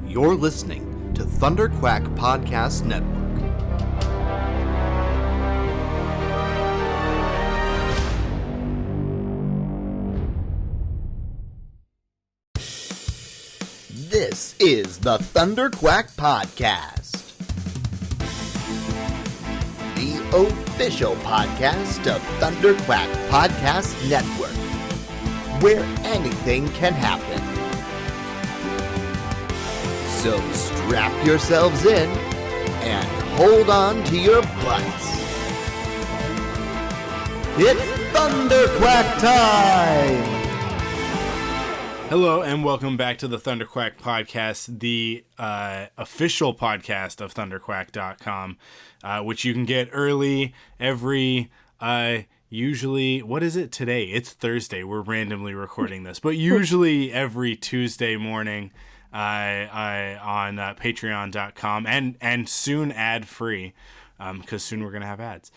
You're listening to Thunderquack Podcast Network. This is the Thunderquack Podcast, the official podcast of Thunderquack Podcast Network, where anything can happen. So strap yourselves in and hold on to your butts. It's Thunderquack time! Hello and welcome back to the Thunderquack Podcast, the official podcast of Thunderquack.com, which you can get early every, usually, what is it today? It's Thursday. We're randomly recording this, but usually every Tuesday morning on Patreon.com and soon ad-free, because soon we're going to have ads.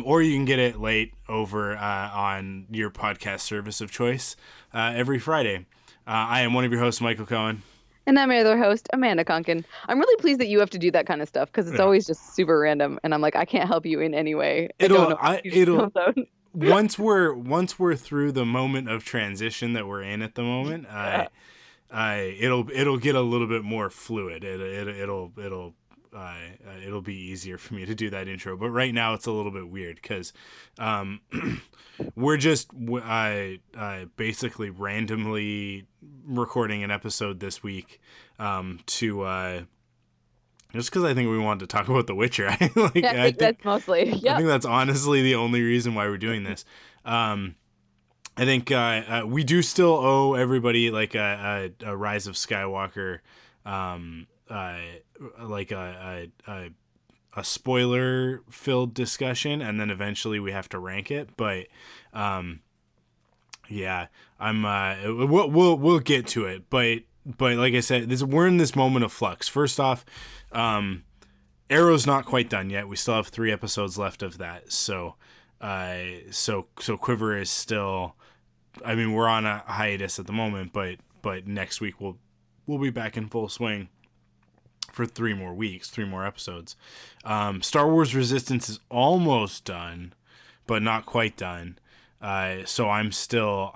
Or you can get it late over on your podcast service of choice every Friday. I am one of your hosts, Michael Cohen. And I'm your other host, Amanda Conkin. I'm really pleased that you have to do that kind of stuff because it's always just super random, and I'm like, I can't help you in any way. Once we're through the moment of transition that we're in at the moment, it'll get a little bit more fluid. It'll be easier for me to do that intro, but right now it's a little bit weird because we're just basically randomly recording an episode this week just because I think we wanted to talk about The Witcher. I think that's mostly. Yep. I think that's honestly the only reason why we're doing this. I think we do still owe everybody like a Rise of Skywalker, like a spoiler-filled discussion, and then eventually we have to rank it. But yeah, we'll get to it. But like I said, we're in this moment of flux. First off, Arrow's not quite done yet. We still have 3 episodes left of that. So Quiver is still. I mean, we're on a hiatus at the moment, but next week we'll be back in full swing for 3 more weeks, 3 more episodes. Star Wars Resistance is almost done, but not quite done. So I'm still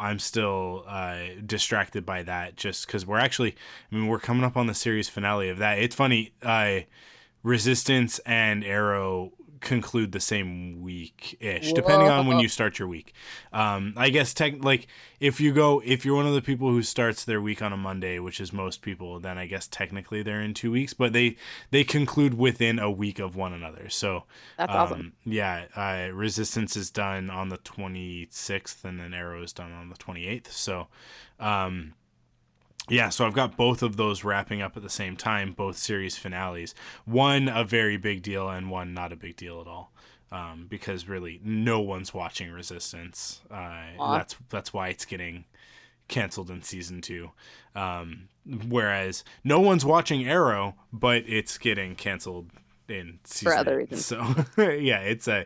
distracted by that just because we're coming up on the series finale of that. It's funny, Resistance and Arrow conclude the same week-ish, depending on when you start your week. I guess if you're one of the people who starts their week on a Monday, which is most people, then I guess technically they're in 2 weeks, but they conclude within a week of one another. So that's awesome. Yeah, Resistance is done on the 26th, and then Arrow is done on the 28th. So yeah, so I've got both of those wrapping up at the same time, both series finales. One a very big deal and one not a big deal at all, because really no one's watching Resistance. That's why it's getting canceled in season 2. Whereas no one's watching Arrow, but it's getting canceled in season for other 8. reasons. So yeah, it's a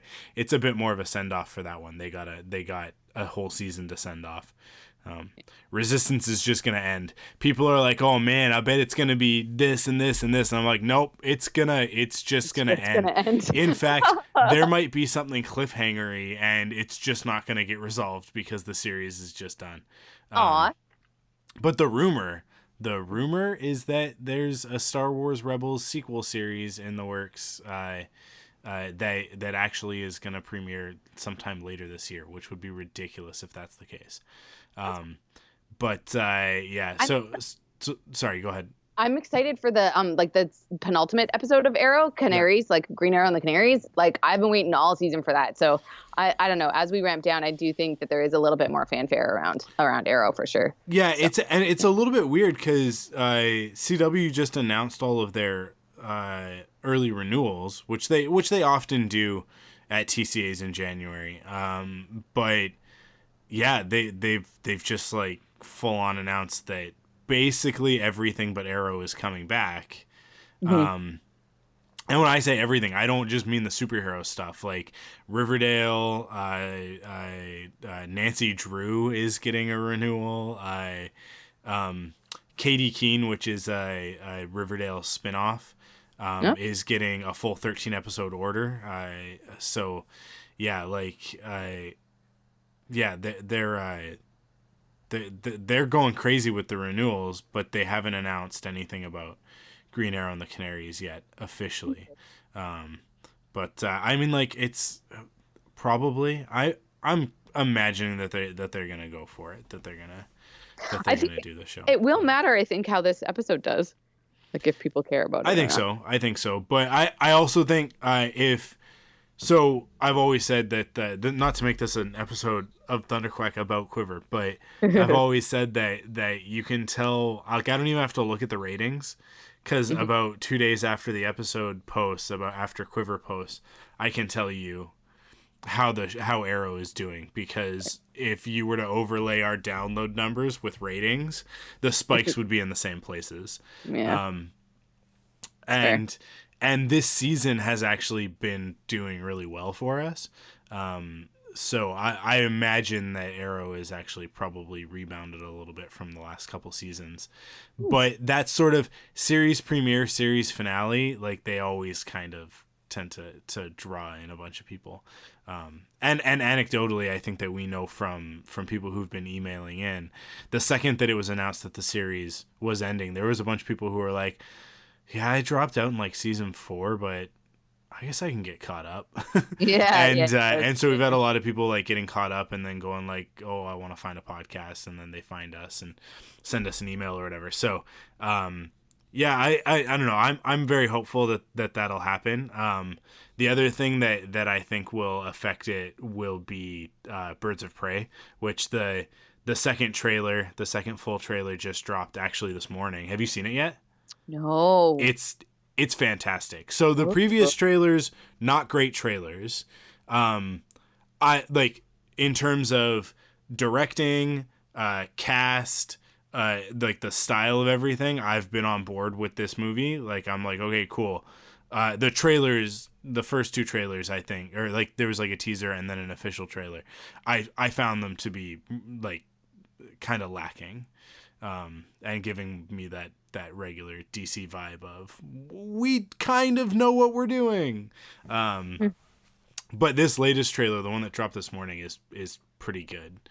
bit more of a send off for that one. They got a whole season to send off. Resistance is just gonna end. People are like, "Oh man, I bet it's gonna be this and this and this," and I'm like, "Nope, it's just gonna end." In fact, there might be something cliffhangery, and it's just not gonna get resolved because the series is just done. But the rumor is that there's a Star Wars Rebels sequel series in the works. That actually is going to premiere sometime later this year, which would be ridiculous if that's the case. Yeah. So sorry, go ahead. I'm excited for the the penultimate episode of Arrow, Canaries, like Green Arrow and the Canaries. Like I've been waiting all season for that. So I don't know. As we ramp down, I do think that there is a little bit more fanfare around Arrow for sure. Yeah, so. It's a little bit weird because CW just announced all of their early renewals, which they often do at TCAs in January. But yeah, they've just like full on announced that basically everything but Arrow is coming back. Mm-hmm. And when I say everything, I don't just mean the superhero stuff. Like Riverdale, Nancy Drew is getting a renewal. Katie Keene, which is a Riverdale spinoff, is getting a full 13 episode order. So yeah, like yeah, they're going crazy with the renewals, but they haven't announced anything about Green Arrow and the Canaries yet officially. But I mean, like, it's probably I'm imagining that they're gonna go for it, that they're gonna do the show. It will matter, I think, how this episode does. Like, if people care about it. I think so. But I also think if so, I've always said that not to make this an episode of Thunderquack about Quiver, but I've always said that you can tell. Like, I don't even have to look at the ratings, because about 2 days after the episode posts, after Quiver posts, I can tell you how Arrow is doing, because if you were to overlay our download numbers with ratings, the spikes would be in the same places. Yeah. And this season has actually been doing really well for us. So I imagine that Arrow is actually probably rebounded a little bit from the last couple seasons. But that sort of series premiere, series finale, like, they always kind of tend to draw in a bunch of people. And anecdotally, I think that we know from people who've been emailing in, the second that it was announced that the series was ending, there was a bunch of people who were like, yeah, I dropped out in like season 4, but I guess I can get caught up. Yeah. And so we've had a lot of people like getting caught up and then going like, oh, I want to find a podcast, and then they find us and send us an email or whatever. So, yeah, I don't know. I'm very hopeful that'll happen. The other thing that I think will affect it will be Birds of Prey, which the second full trailer just dropped actually this morning. Have you seen it yet? No. It's fantastic. So the previous trailers, not great trailers. I like, in terms of directing, cast, like the style of everything, I've been on board with this movie. Like, I'm like, okay, cool. The trailers, the first 2 trailers, I think, or like there was like a teaser and then an official trailer, I found them to be like kind of lacking, and giving me that regular DC vibe of, we kind of know what we're doing. But this latest trailer, the one that dropped this morning, is pretty good.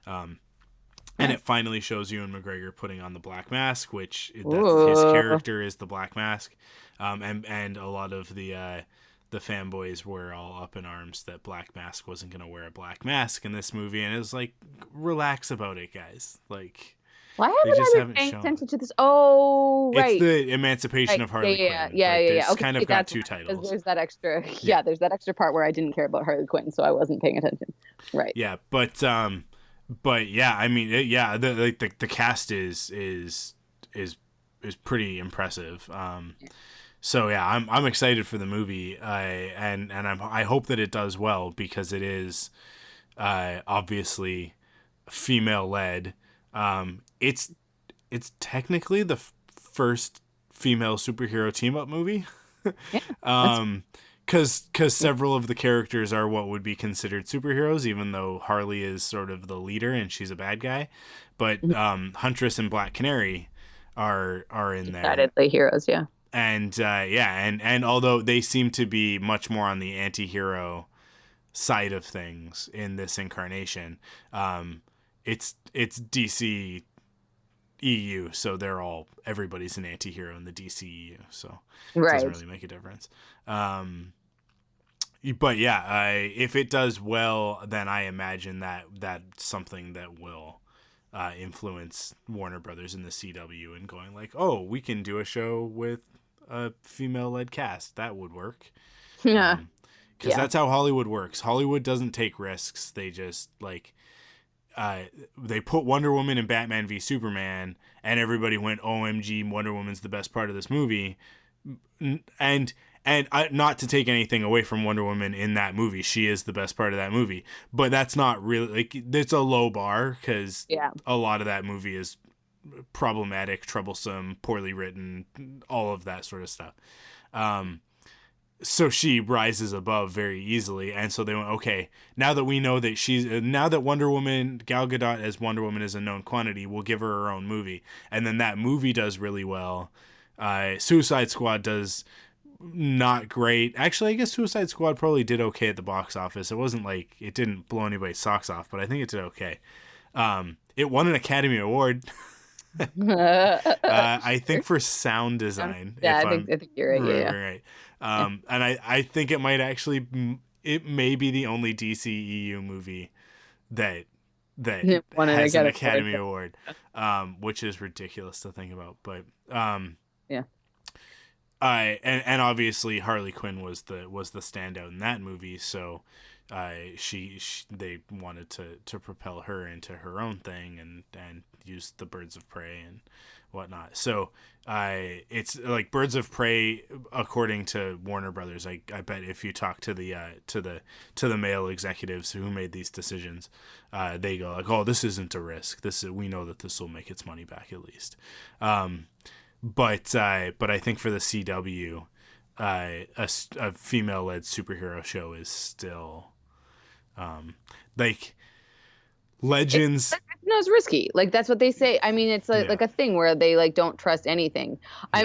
And it finally shows Ewan McGregor putting on the black mask, which his character is the Black Mask. And a lot of the fanboys were all up in arms that Black Mask wasn't going to wear a black mask in this movie. And it was like, relax about it, guys. Like, why haven't I been paying attention to this? Oh, right. It's the Emancipation of Harley Quinn. Yeah. It's Okay, kind of got 2 titles. There's that extra. Yeah, there's that extra part where I didn't care about Harley Quinn, so I wasn't paying attention. Right. Yeah, but yeah, I mean, the cast is pretty impressive. So yeah, I'm excited for the movie. I hope that it does well, because it is obviously female led. It's technically the first female superhero team up movie. Because several of the characters are what would be considered superheroes, even though Harley is sort of the leader and she's a bad guy. But Huntress and Black Canary are in there. Decidedly heroes, yeah. And and although they seem to be much more on the anti-hero side of things in this incarnation, it's DC EU, so everybody's an anti-hero in the DC EU, so it doesn't really make a difference. But yeah, if it does well, then I imagine that's something that will influence Warner Brothers and the CW and going like, oh, we can do a show with a female-led cast. That would work. Yeah. Because that's how Hollywood works. Hollywood doesn't take risks. They just like... they put Wonder Woman and Batman v Superman, and everybody went, OMG, Wonder Woman's the best part of this movie. And not to take anything away from Wonder Woman in that movie, she is the best part of that movie, but that's not really, like, it's a low bar, because a lot of that movie is problematic, troublesome, poorly written, all of that sort of stuff. so she rises above very easily, and so they went, okay, now that we know that now that Wonder Woman, Gal Gadot as Wonder Woman is a known quantity, we'll give her own movie, and then that movie does really well. Suicide Squad does not great. Actually, I guess Suicide Squad probably did okay at the box office. It wasn't like it didn't blow anybody's socks off, but I think it did okay. It won an Academy Award. I think for sound design. Yeah, I think you're right. Yeah. Right. And I think it might actually, it may be the only DCEU movie that Won has an Academy Award, which is ridiculous to think about. But yeah. And obviously Harley Quinn was the standout in that movie, so they wanted to propel her into her own thing and use the Birds of Prey and whatnot. So it's like Birds of Prey, according to Warner Brothers. I bet if you talk to the male executives who made these decisions, they go like, oh, this isn't a risk. We know that this will make its money back at least. But I think for the CW, a female-led superhero show is still like Legends. It's risky. Like that's what they say. I mean, it's like a thing where they like don't trust anything.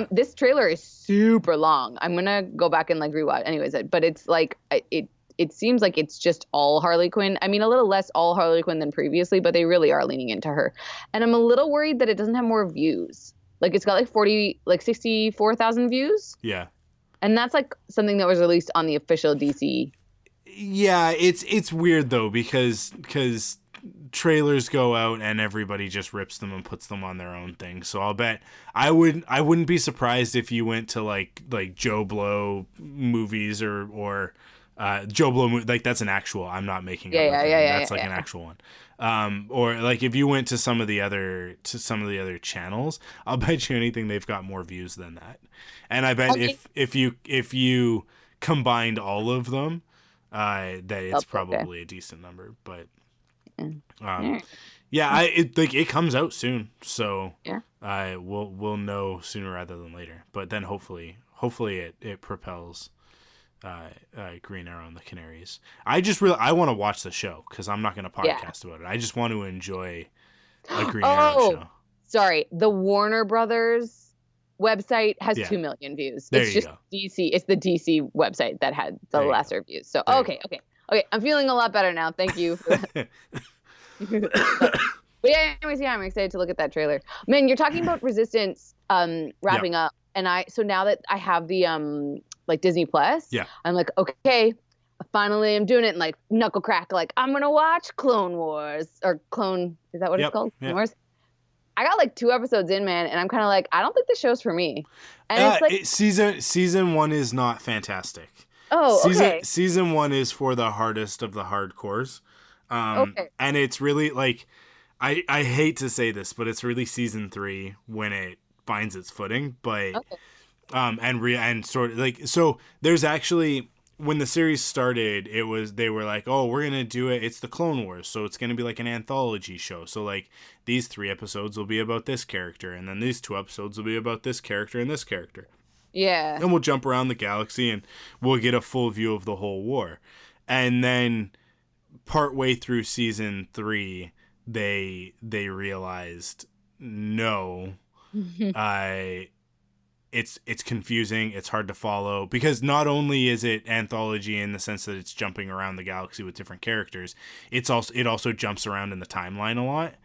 This trailer is super long. I'm gonna go back and like rewatch. Anyways, but it's like it seems like it's just all Harley Quinn. I mean, a little less all Harley Quinn than previously, but they really are leaning into her. And I'm a little worried that it doesn't have more views. Like it's got like 64,000 views. Yeah. And that's like something that was released on the official DC. Yeah, it's weird though because trailers go out and everybody just rips them and puts them on their own thing. So I'll bet I wouldn't be surprised if you went to like Joe Blow movies or Joe Blow like that's an actual. I'm not making up. That's like an actual one. Or like if you went to some of the other channels, I'll bet you anything they've got more views than that. And I bet if you combined all of them, that it's probably a decent number. But it comes out soon, so we'll know sooner rather than later. But then hopefully it propels Green Arrow and the Canaries. I want to watch the show because I'm not going to podcast about it. I just want to enjoy a Green Arrow show. Sorry, the Warner Brothers website has 2 million views. It's just go. DC. It's the DC website that had the lesser views. So okay. I'm feeling a lot better now. Thank you for that. But anyways, I'm excited to look at that trailer. Man, you're talking about Resistance wrapping up, and so now that I have the like Disney Plus, I'm like, okay, finally I'm doing it and like knuckle crack, like I'm gonna watch Clone Wars or Clone. Is that what it's called? Clone Wars. I got like 2 episodes in, man, and I'm kind of like, I don't think this show's for me. And it's like season 1 is not fantastic. Oh, okay. Season 1 is for the hardest of the hardcores. And it's really like, I hate to say this, but it's really season 3 when it finds its footing. But and sort of like, so there's actually, when the series started, they were like, oh, we're gonna do it. It's the Clone Wars, so it's gonna be like an anthology show. So like these 3 episodes will be about this character, and then these 2 episodes will be about this character and this character. Yeah. And we'll jump around the galaxy and we'll get a full view of the whole war. And then partway through season 3, they realized no, it's confusing, it's hard to follow, because not only is it anthology in the sense that it's jumping around the galaxy with different characters, it also jumps around in the timeline a lot.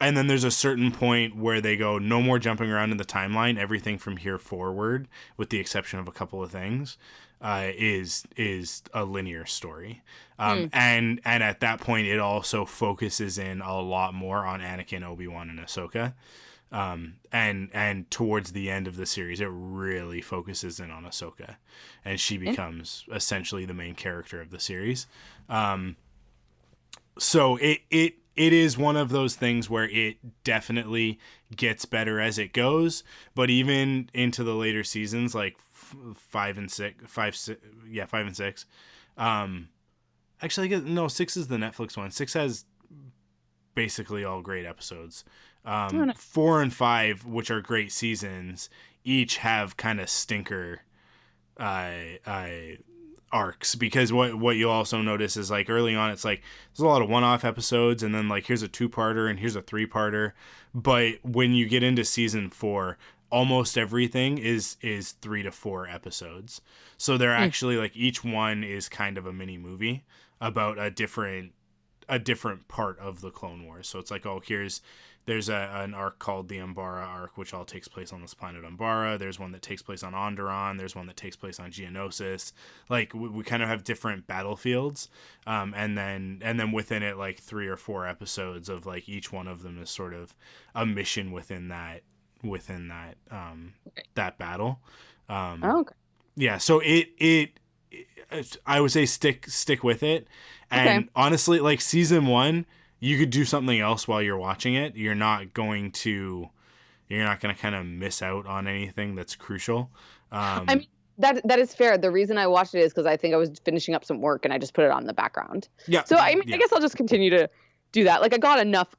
And then there's a certain point where they go, no more jumping around in the timeline. Everything from here forward, with the exception of a couple of things, is a linear story. And at that point, it also focuses in a lot more on Anakin, Obi-Wan, and Ahsoka. And towards the end of the series, it really focuses in on Ahsoka, and she becomes essentially the main character of the series. So it is one of those things where it definitely gets better as it goes, but even into the later seasons, like 5 and 6. Actually, I guess, no, 6 is the Netflix one. 6 has basically all great episodes. 4 and 5, which are great seasons, each have kind of stinker arcs, because what you'll also notice is like early on it's like there's a lot of one-off episodes, and then like here's a 2-parter and here's a 3-parter, but when you get into season 4, almost everything is 3 to 4 episodes. So they're actually like each one is kind of a mini movie about a different part of the Clone Wars. So it's like, oh, there's an arc called the Umbara arc, which all takes place on this planet Umbara. There's one that takes place on Onderon. There's one that takes place on Geonosis. Like we kind of have different battlefields, and then within it, like 3 or 4 episodes of like each one of them is sort of a mission within that that battle. Okay. Yeah, so it I would say stick with it, and honestly, like season 1. You could do something else while you're watching it. You're not going to kind of miss out on anything that's crucial. I mean, that is fair. The reason I watched it is because I think I was finishing up some work and I just put it on in the background. Yeah. So I guess I'll just continue to do that. Like I got enough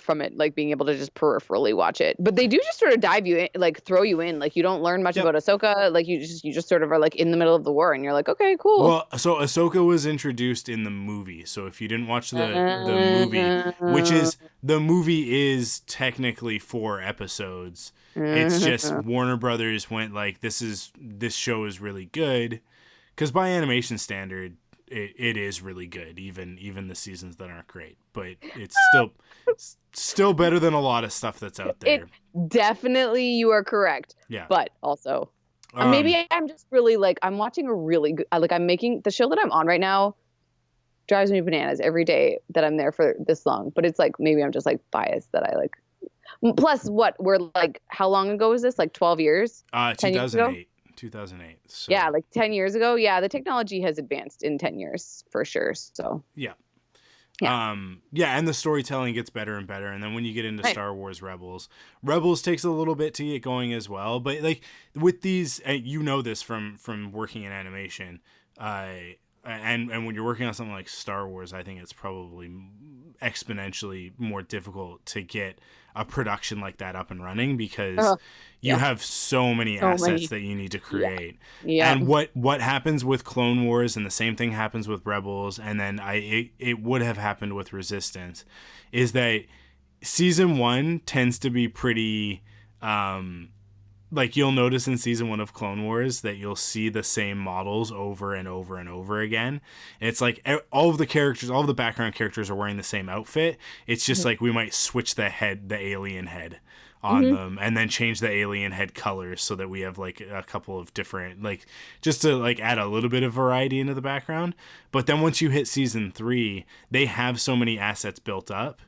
from it, like being able to just peripherally watch it. But they do just sort of dive you in, like throw you in. Like you don't learn much about Ahsoka. Like you just sort of are like in the middle of the war and you're like, okay, cool. Well, so Ahsoka was introduced in the movie. So if you didn't watch the movie, the movie is technically 4 episodes. It's just Warner Brothers went like, this show is really good, because by animation standard, it is really good, even the seasons that aren't great, but it's still better than a lot of stuff that's out there. Definitely, you are correct. Yeah, but also maybe I'm just really like, I'm watching a really good, like I'm making the show that I'm on right now drives me bananas every day that I'm there for this long, but it's like maybe I'm just like biased that I like. Plus, we're like, how long ago was this? Like 12 years? 2008. 2008. So. Yeah, like 10 years ago. Yeah, the technology has advanced in 10 years for sure. So yeah. And the storytelling gets better and better. And then when you get into Star Wars Rebels takes a little bit to get going as well. But like with these, you know this from working in animation, and when you're working on something like Star Wars, I think it's probably exponentially more difficult to get a production like that up and running, because you have so many assets that you need to create. Yeah. And what happens with Clone Wars, and the same thing happens with Rebels, and then it would have happened with Resistance, is that season 1 tends to be pretty like you'll notice in season 1 of Clone Wars that you'll see the same models over and over and over again. And it's like all of the background characters are wearing the same outfit. It's just like we might switch the alien head on them, and then change the alien head colors so that we have like a couple of different, like just to like add a little bit of variety into the background. But then once you hit season 3, they have so many assets built up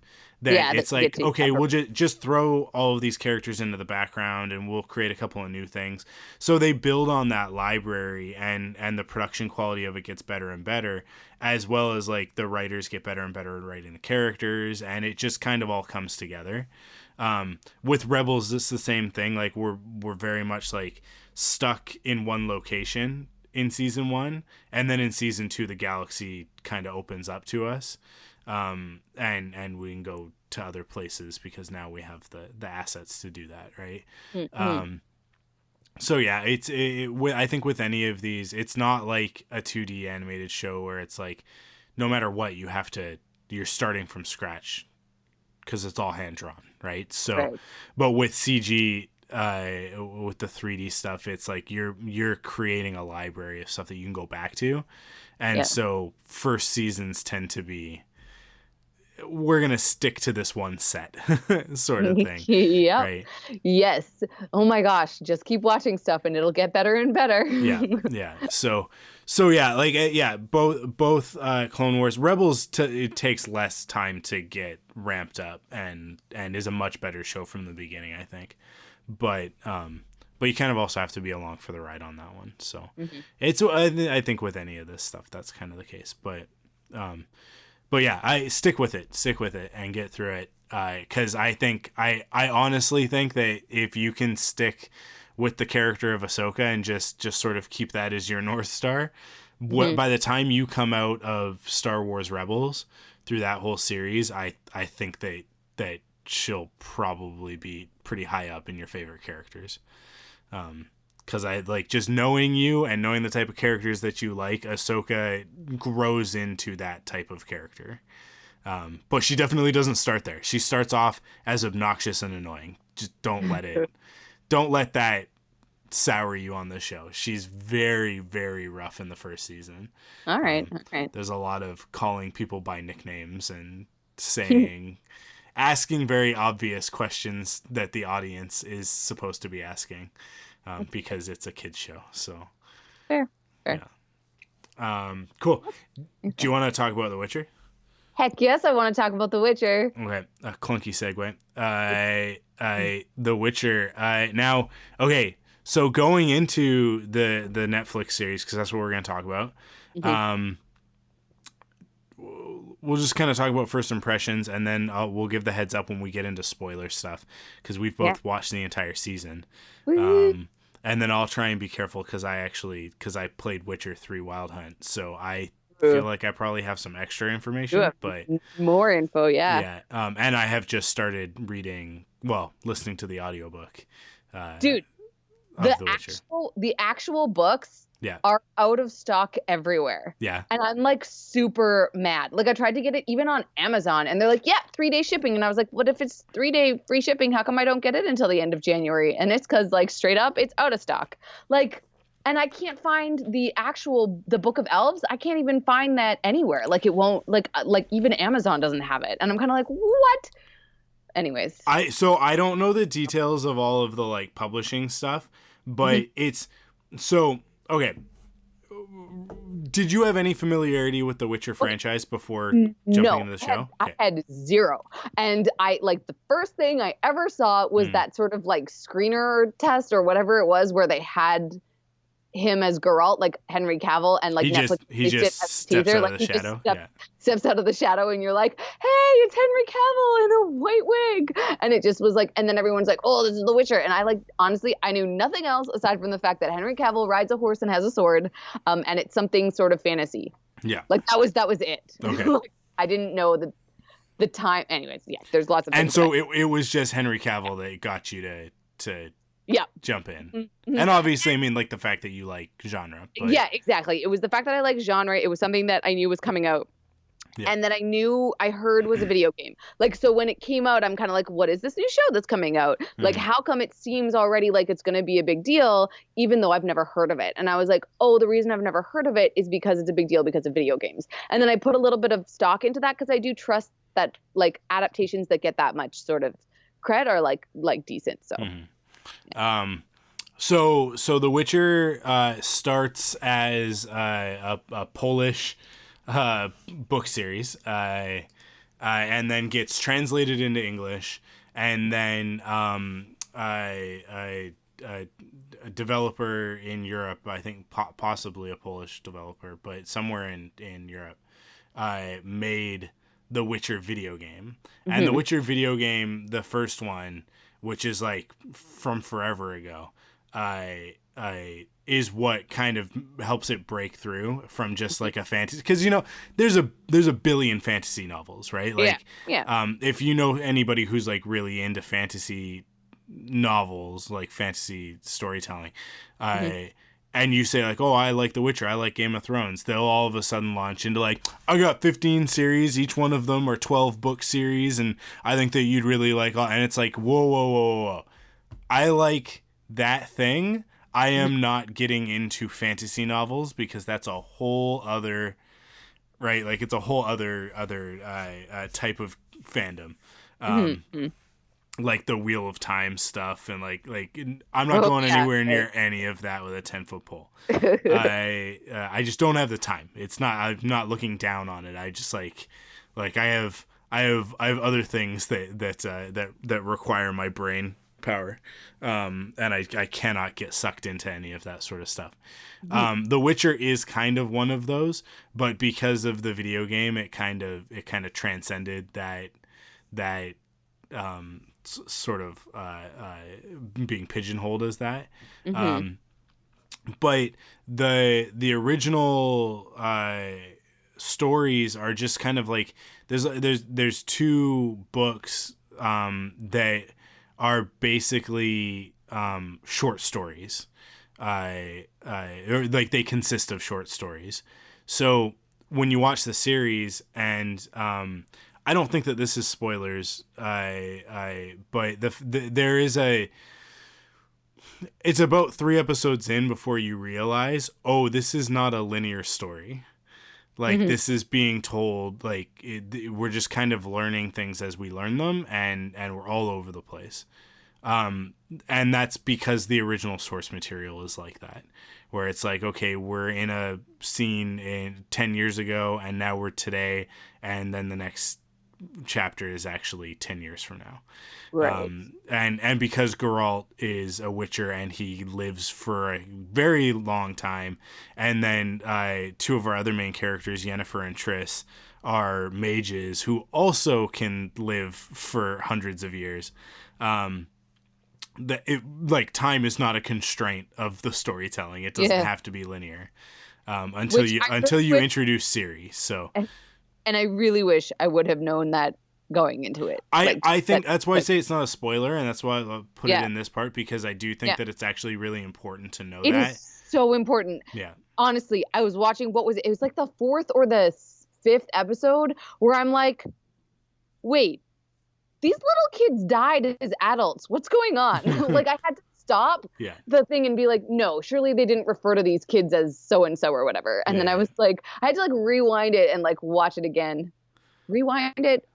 that it's like, okay, we'll just throw all of these characters into the background and we'll create a couple of new things. So they build on that library, and the production quality of it gets better and better, as well as like the writers get better and better at writing the characters, and it just kind of all comes together. With Rebels, it's the same thing. Like we're very much like stuck in one location in season 1, and then in season 2 the galaxy kind of opens up to us. And we can go to other places because now we have the assets to do that, right? So yeah, I think with any of these, it's not like a 2D animated show where it's like no matter what you're starting from scratch, because it's all hand drawn, right? So, but with CG, with the 3D stuff, it's like you're creating a library of stuff that you can go back to, and so first seasons tend to be, we're going to stick to this one set sort of thing. Yeah. Right? Yes. Oh my gosh. Just keep watching stuff and it'll get better and better. Yeah. So yeah, like, both Clone Wars, Rebels, it takes less time to get ramped up and is a much better show from the beginning, I think. But you kind of also have to be along for the ride on that one. So it's, I think with any of this stuff, that's kind of the case, but yeah, I stick with it and get through it. Cause I honestly think that if you can stick with the character of Ahsoka and just sort of keep that as your North Star, by the time you come out of Star Wars Rebels through that whole series, I think that she'll probably be pretty high up in your favorite characters. because I like just knowing you and knowing the type of characters that you like. Ahsoka grows into that type of character, but she definitely doesn't start there. She starts off as obnoxious and annoying. Just don't let that sour you on the show. She's very, very rough in the first season. All right. There's a lot of calling people by nicknames and saying asking very obvious questions that the audience is supposed to be asking, because it's a kids show. So Fair. Yeah. Cool. Do you want to talk about The Witcher? Heck yes, I want to talk about The Witcher. Okay, a clunky segue. The Witcher. Now, okay. So going into the Netflix series, because that's what we're going to talk about. We'll just kind of talk about first impressions, and then we'll give the heads up when we get into spoiler stuff, because we've both watched the entire season. And then I'll try and be careful because I played Witcher 3 Wild Hunt, so I feel like I probably have some extra information, but more info, yeah. And I have just started listening to the audiobook. Dude, the actual books are out of stock everywhere. Yeah. And I'm like super mad. Like I tried to get it even on Amazon and they're like, 3-day shipping. And I was like, what if it's 3-day free shipping? How come I don't get it until the end of January? And it's because like straight up, it's out of stock. Like, and I can't find the Book of Elves. I can't even find that anywhere. Like it won't, like even Amazon doesn't have it. And I'm kind of like, what? Anyways. I don't know the details of all of the like publishing stuff, but it's so okay. Did you have any familiarity with the Witcher franchise before jumping into the show? I had zero. And I like the first thing I ever saw was that sort of like screener test or whatever it was where they had him as Geralt, like Henry Cavill, and like Netflix he just steps out of the shadow. Steps out of the shadow, and you're like, hey, it's Henry Cavill in a white wig, and it just was like, and then everyone's like, oh, this is The Witcher, and I like honestly, I knew nothing else aside from the fact that Henry Cavill rides a horse and has a sword, and it's something sort of fantasy. Yeah, like that was it. Okay, like, I didn't know the time. Anyways, there's lots of. And so it was just Henry Cavill that got you to jump in. Mm-hmm. And obviously, I mean, like the fact that you like genre. But... Yeah, exactly. It was the fact that I like genre. It was something that I knew was coming out. Yeah. And that I heard was a video game. Like, so when it came out, I'm kind of like, what is this new show that's coming out? Like, how come it seems already like it's going to be a big deal, even though I've never heard of it? And I was like, oh, the reason I've never heard of it is because it's a big deal because of video games. And then I put a little bit of stock into that because I do trust that like adaptations that get that much sort of cred are like decent. So. Mm-hmm. So The Witcher starts as a Polish book series, and then gets translated into English, and then a developer in Europe, I think possibly a Polish developer, but somewhere in Europe, made the Witcher video game. And the Witcher video game, the first one, which is like from forever ago, is what kind of helps it break through from just like a fantasy, because there's a billion fantasy novels, right? Like, if you know anybody who's like really into fantasy novels, like fantasy storytelling, and you say like, oh, I like The Witcher, I like Game of Thrones, they'll all of a sudden launch into like, I got 15 series, each one of them are 12 book series, and I think that you'd really like all, and it's like, whoa. I like that thing. I am not getting into fantasy novels because that's a whole other, right? Like it's a whole other type of fandom. Like the Wheel of Time stuff, and like I'm not going anywhere near any of that with a 10-foot pole. I just don't have the time. It's not. I'm not looking down on it. I just like I have other things that require my brain power, and I cannot get sucked into any of that sort of stuff. The Witcher is kind of one of those, but because of the video game, it kind of transcended that sort of being pigeonholed as that. But the original stories are just kind of like there's two books that are basically short stories, or like they consist of short stories. So when you watch the series, and I don't think that this is spoilers, but there is it's about 3 episodes in before you realize, oh, this is not a linear story. Like, this is being told, like, we're just kind of learning things as we learn them, and we're all over the place. And that's because the original source material is like that, where it's like, okay, we're in a scene in 10 years ago, and now we're today, and then the next chapter is actually 10 years from now. Right. And because Geralt is a Witcher and he lives for a very long time, and then 2 of our other main characters, Yennefer and Triss, are mages who also can live for hundreds of years. Like, time is not a constraint of the storytelling. It doesn't have to be linear until you introduce Ciri. So. And I really wish I would have known that going into it. I think that's why I say it's not a spoiler, and that's why I put it in this part, because I do think that it's actually really important to know that. It is so important. Yeah. Honestly, I was watching, what was it? It was like the 4th or the 5th episode where I'm like, wait, these little kids died as adults. What's going on? Like, I had to stop the thing and be like, no, surely they didn't refer to these kids as so-and-so or whatever. And then I was like, I had to like rewind it and like watch it again. Rewind it?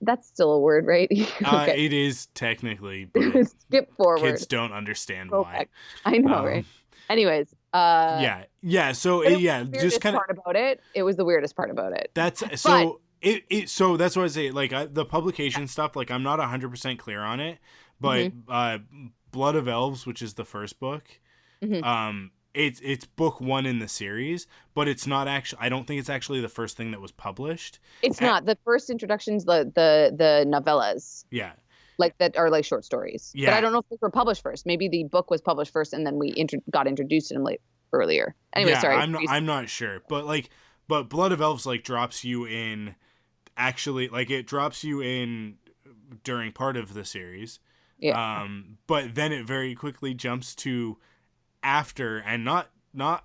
That's still a word, right? Okay. It is technically, but skip forward. Kids don't understand why. Back. I know, right? Anyways. So just kind of part about it. It was the weirdest part about it. That's so. So that's what I say. Like, the publication stuff. Like, I'm not 100% clear on it, but Blood of Elves, which is the first book, it's book 1 in the series, but it's not actually. I don't think it's actually the first thing that was published. It's not. The first introductions, the novellas. Yeah. Like, that are like short stories. Yeah. But I don't know if they were published first. Maybe the book was published first, and then we got introduced to them earlier. Anyway, sorry. I'm not sure, but Blood of Elves like drops you in. Actually, like, it drops you in during part of the series. Yeah. But then it very quickly jumps to after, and not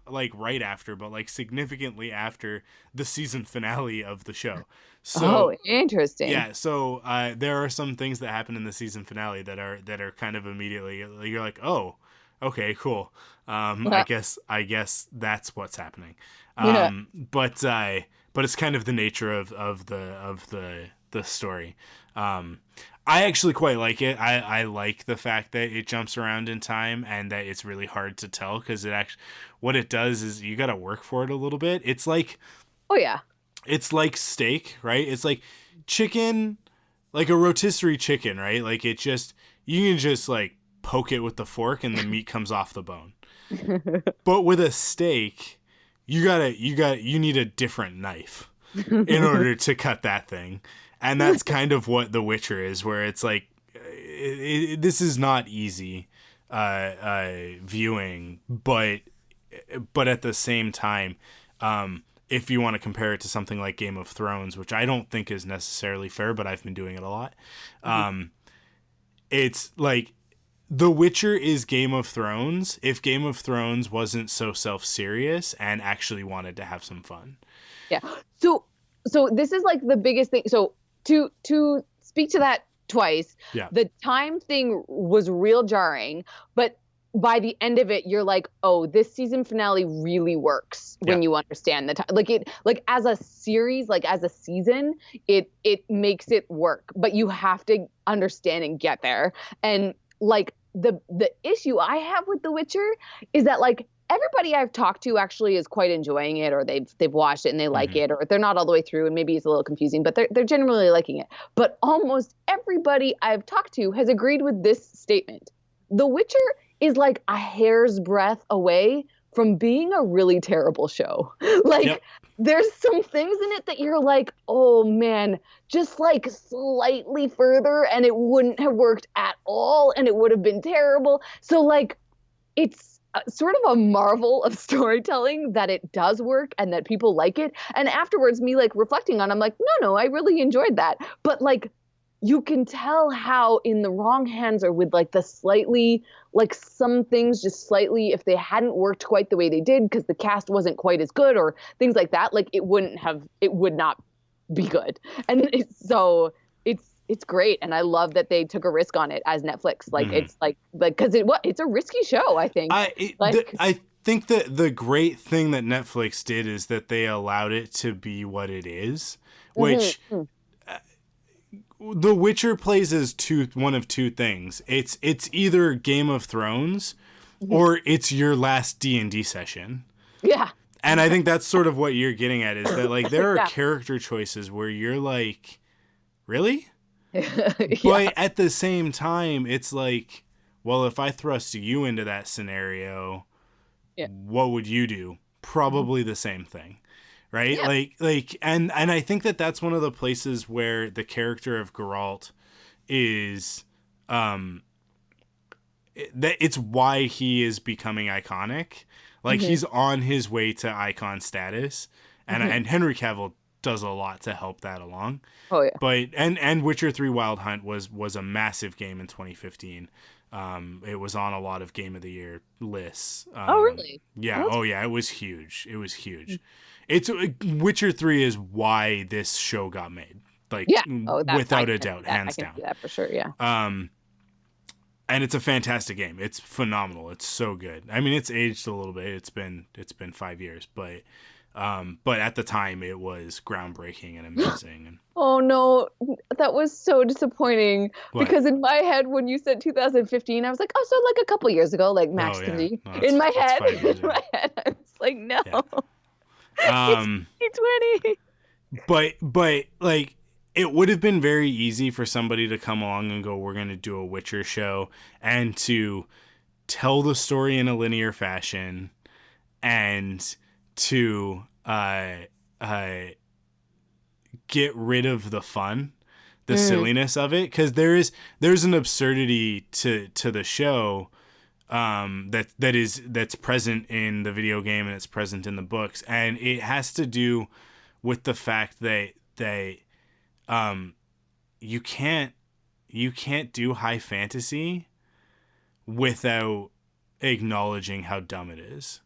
like right after, but like significantly after the season finale of the show. So, interesting. Yeah. So there are some things that happen in the season finale that are kind of immediately, you're like, oh, okay, cool. I guess that's what's happening. But it's kind of the nature of the story. I actually quite like it. I like the fact that it jumps around in time and that it's really hard to tell, because what it does is you got to work for it a little bit. It's like, it's like steak, right? It's like chicken, like a rotisserie chicken, right? Like, you can just like poke it with the fork and the meat comes off the bone. But with a steak, you need a different knife in order to cut that thing. And that's kind of what The Witcher is, where it's like, this is not easy viewing, but at the same time, if you want to compare it to something like Game of Thrones, which I don't think is necessarily fair, but I've been doing it a lot, it's like The Witcher is Game of Thrones if Game of Thrones wasn't so self-serious and actually wanted to have some fun. Yeah. So this is like the biggest thing. So to speak to that twice, the time thing was real jarring, but by the end of it, you're like, oh, this season finale really works when you understand the time. Like as a series, like as a season, it makes it work, but you have to understand and get there. And like the issue I have with The Witcher is that like everybody I've talked to actually is quite enjoying it, or they've watched it and they like it, or they're not all the way through and maybe it's a little confusing, but they're generally liking it. But almost everybody I've talked to has agreed with this statement. The Witcher is like a hair's breadth away from being a really terrible show. Like there's some things in it that you're like, oh man, just like slightly further and it wouldn't have worked at all and it would have been terrible. So like it's sort of a marvel of storytelling that it does work and that people like it. And afterwards me like reflecting on, I'm like, no, I really enjoyed that. But like you can tell how in the wrong hands, or with like the slightly, like some things just slightly, if they hadn't worked quite the way they did because the cast wasn't quite as good or things like that, like it would not be good. And it's great, and I love that they took a risk on it as Netflix. Like it's like because it's a risky show. I think. I think that the great thing that Netflix did is that they allowed it to be what it is, which The Witcher plays as one of two things. It's either Game of Thrones or it's your last D&D session. Yeah. And I think that's sort of what you're getting at, is that like there are character choices where you're like, really? But at the same time, it's like, well, if I thrust you into that scenario, what would you do? Probably the same thing, right? Yeah. And I think that that's one of the places where the character of Geralt is, it's why he is becoming iconic. Like he's on his way to icon status, and Henry Cavill does a lot to help that along. Oh yeah. But and Witcher 3 Wild Hunt was a massive game in 2015. It was on a lot of Game of the Year lists. Oh really? Yeah. Oh yeah. It was huge. It's Witcher 3 is why this show got made. Like without a doubt, hands down. I can see that for sure. Yeah. And it's a fantastic game. It's phenomenal. It's so good. I mean, it's aged a little bit. It's been 5 years, but at the time it was groundbreaking and amazing. And oh no, that was so disappointing. Because in my head, when you said 2015, I was like, oh, so like a couple years ago, like Max 3. In my head, I was like, no, it's 2020. But like, it would have been very easy for somebody to come along and go, we're going to do a Witcher show, and to tell the story in a linear fashion, and to get rid of the fun, the silliness of it, because there's an absurdity to the show that's present in the video game and it's present in the books, and it has to do with the fact that you can't do high fantasy without acknowledging how dumb it is.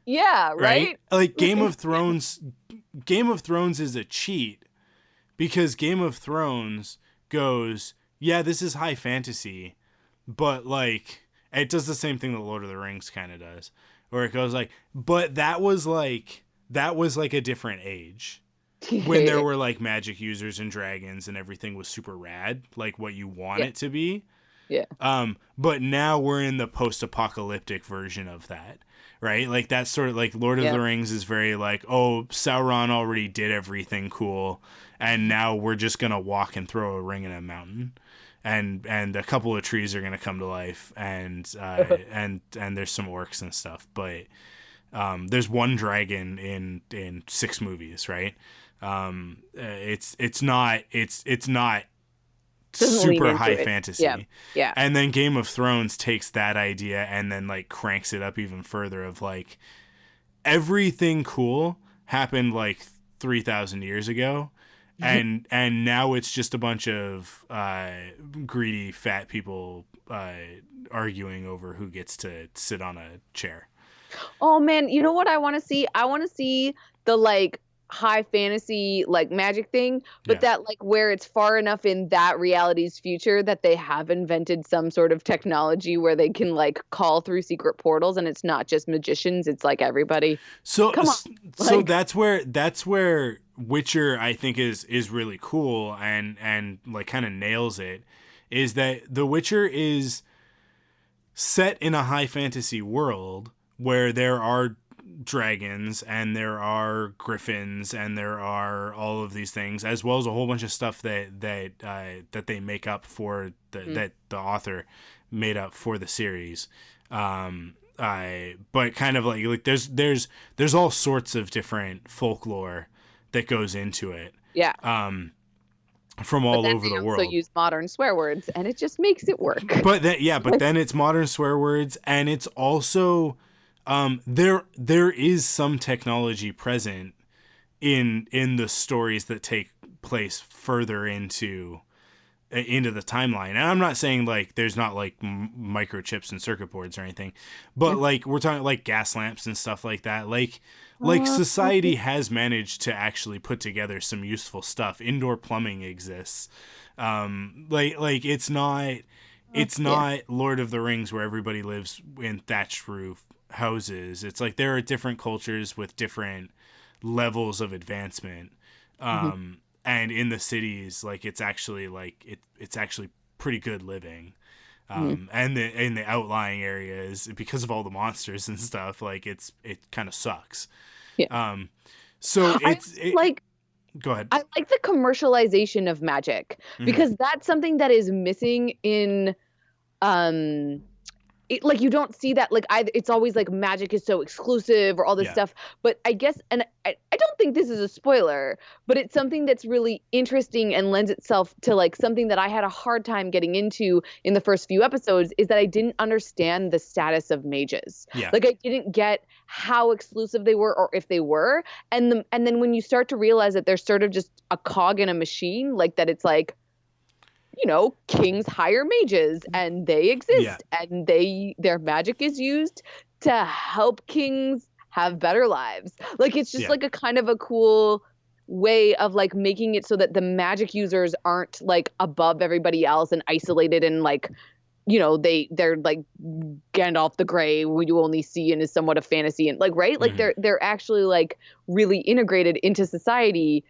Yeah, right? Like Game of Thrones is a cheat, because Game of Thrones goes, yeah, this is high fantasy, but like it does the same thing that Lord of the Rings kind of does, where it goes like, but that was like a different age. When there were like magic users and dragons and everything was super rad, like what you want it to be. Yeah. But now we're in the post-apocalyptic version of that, right? Like that's sort of like Lord of the Rings is very like, oh, Sauron already did everything cool, and now we're just gonna walk and throw a ring in a mountain, and a couple of trees are gonna come to life, and there's some orcs and stuff, but there's one dragon in 6 movies, right? It's not super high fantasy. Yeah. And then Game of Thrones takes that idea and then like cranks it up even further, of like everything cool happened like 3,000 years ago. And now it's just a bunch of greedy fat people arguing over who gets to sit on a chair. Oh man, you know what I want to see? I want to see the like high fantasy like magic thing, but that like where it's far enough in that reality's future that they have invented some sort of technology where they can like call through secret portals, and it's not just magicians, it's like everybody. So come on. So that's where Witcher I think is really cool and like kind of nails it, is that The Witcher is set in a high fantasy world where there are dragons and there are griffins and there are all of these things, as well as a whole bunch of stuff that they make up for that the author made up for the series. But kind of like there's all sorts of different folklore that goes into it. Yeah. From all over the world. Also use modern swear words, and it just makes it work. But then it's modern swear words, and it's also there is some technology present in the stories that take place further into into the timeline. And I'm not saying like there's not like microchips and circuit boards or anything, but like we're talking like gas lamps and stuff like that. Like society has managed to actually put together some useful stuff. Indoor plumbing exists. Like it's not Lord of the Rings where everybody lives in thatched roof houses. It's like there are different cultures with different levels of advancement. And in the cities, like it's actually pretty good living. And in the outlying areas, because of all the monsters and stuff, like it kind of sucks. Yeah. So go ahead. I like the commercialization of magic because that's something that is missing in like you don't see that, like it's always like magic is so exclusive or all this stuff, but I guess, and I don't think this is a spoiler, but it's something that's really interesting and lends itself to like something that I had a hard time getting into in the first few episodes, is that I didn't understand the status of mages. Like I didn't get how exclusive they were or if they were, and then when you start to realize that they're sort of just a cog in a machine, like that it's like, you know, kings hire mages and they exist and their magic is used to help kings have better lives. Like it's just like a kind of a cool way of like making it so that the magic users aren't like above everybody else and isolated and like, you know, they're like Gandalf the Grey, who you only see and is somewhat of fantasy, and like, right? Like they're actually like really integrated into society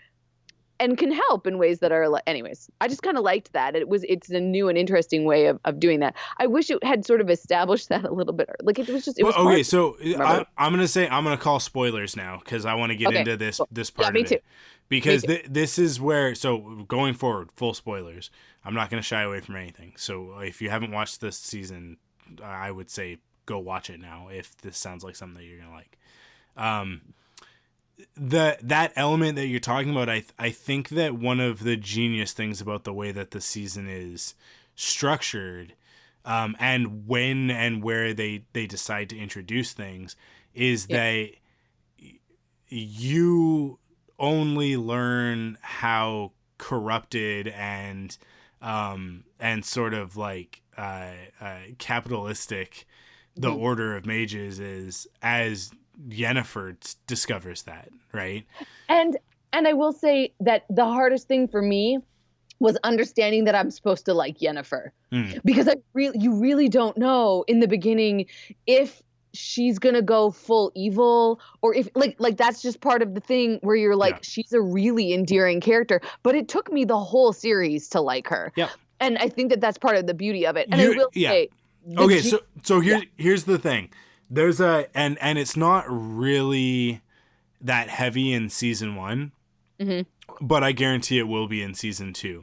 and can help in ways that are like, anyways, I just kind of liked that. It's a new and interesting way of doing that. I wish it had sort of established that a little bit. Like it was okay. hard. So I'm going to call spoilers now, cause I want to get into this part of it, because this is where, so going forward, full spoilers, I'm not going to shy away from anything. So if you haven't watched this season, I would say go watch it now, if this sounds like something that you're going to like. That element that you're talking about, I think that one of the genius things about the way that the season is structured, and when and where they decide to introduce things, is that you only learn how corrupted and sort of like capitalistic the Order of Mages is as Yennefer discovers that, right? And I will say that the hardest thing for me was understanding that I'm supposed to like Yennefer, because you really don't know in the beginning if she's gonna go full evil or if like that's just part of the thing where you're like, she's a really endearing character, but it took me the whole series to like her. And I think that that's part of the beauty of it. And I will say, so here's the thing. There's and it's not really that heavy in season 1, but I guarantee it will be in season 2.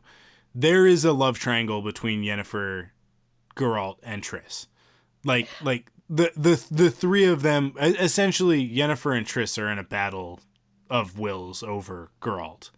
There is a love triangle between Yennefer, Geralt, and Triss. Like the three of them, essentially Yennefer and Triss are in a battle of wills over Geralt.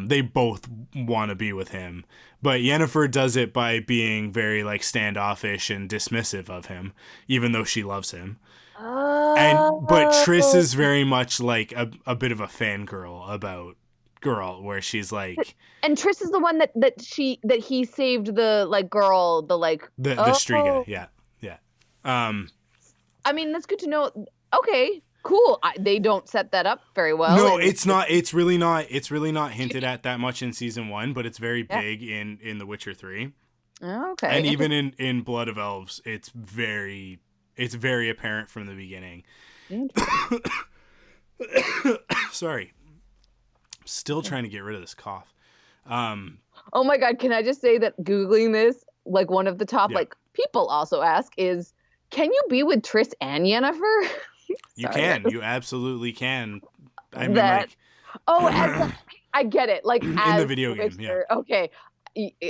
They both want to be with him, but Yennefer does it by being very like standoffish and dismissive of him, even though she loves him. But Triss is very much like a bit of a fangirl about Geralt, where she's like, and Triss is the one that he saved the like girl, the Striga, yeah. I mean, that's good to know. Okay. Cool. They don't set that up very well. No, it's not. It's really not hinted at that much in season 1, but it's very big in The Witcher 3. Okay. And even in Blood of Elves, it's very apparent from the beginning. Sorry, I'm still trying to get rid of this cough. Oh my God! Can I just say that Googling this, like one of the top like people also ask is, can you be with Triss and Yennefer? You can. You absolutely can. I mean, I get it. Like in as the video game, Witcher. Okay,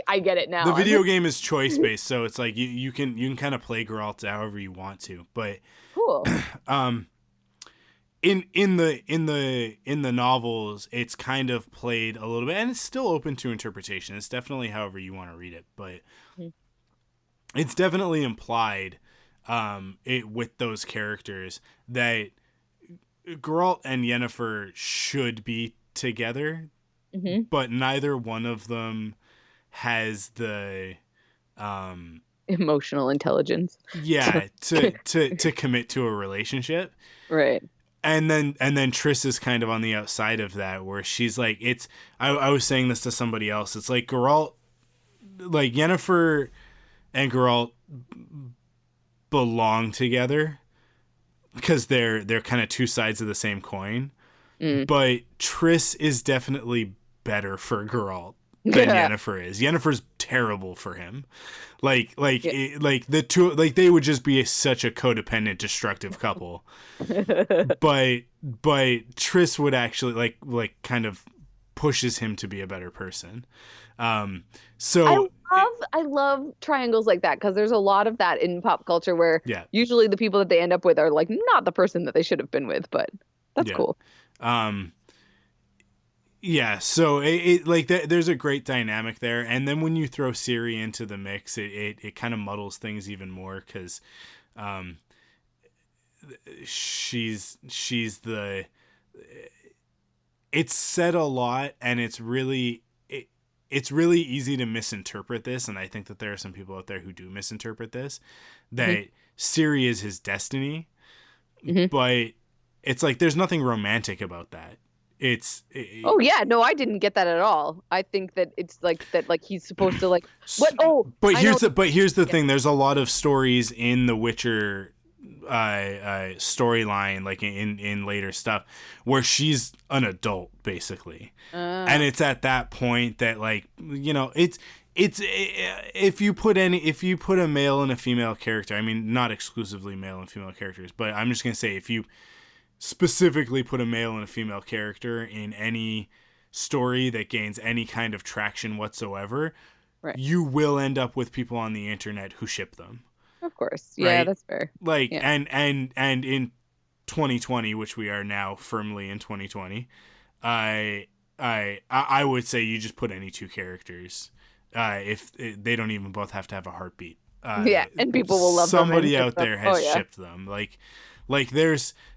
I get it now. The video game is choice based, so it's like you can kind of play Geralt however you want to. But cool. In the novels, it's kind of played a little bit, and it's still open to interpretation. It's definitely however you want to read it, but it's definitely implied. With those characters that Geralt and Yennefer should be together, but neither one of them has the Emotional intelligence. to commit to a relationship. Right. And then Triss is kind of on the outside of that, where she's like, I was saying this to somebody else. It's like Geralt, like Yennefer and Geralt belong together because they're kind of two sides of the same coin. But Triss is definitely better for Geralt than Yennefer is. Yennefer's terrible for him. Like the two, like they would just be such a codependent, destructive couple. but Triss would actually like kind of pushes him to be a better person. So I love triangles like that, because there's a lot of that in pop culture where usually the people that they end up with are like not the person that they should have been with, but that's cool. So it like there's a great dynamic there, and then when you throw Ciri into the mix, it kind of muddles things even more, because she's the, it's said a lot, and it's really easy to misinterpret this, and I think that there are some people out there who do misinterpret this, that Ciri is his destiny, but it's like there's nothing romantic about that. Oh yeah, no, I didn't get that at all. I think that it's like that, like he's supposed to like what. But here's the thing. There's a lot of stories in the Witcher storyline, like in later stuff, where she's an adult basically, and it's at that point that, like, you know, it's if you put a male and a female character, I mean, not exclusively male and female characters, but I'm just gonna say if you specifically put a male and a female character in any story that gains any kind of traction whatsoever, you will end up with people on the internet who ship them. Of course. Yeah, right? that's fair. Like, and in 2020, which we are now firmly in 2020, I would say you just put any two characters, if they don't even both have to have a heartbeat. And people will love them. Somebody out there has shipped them. Like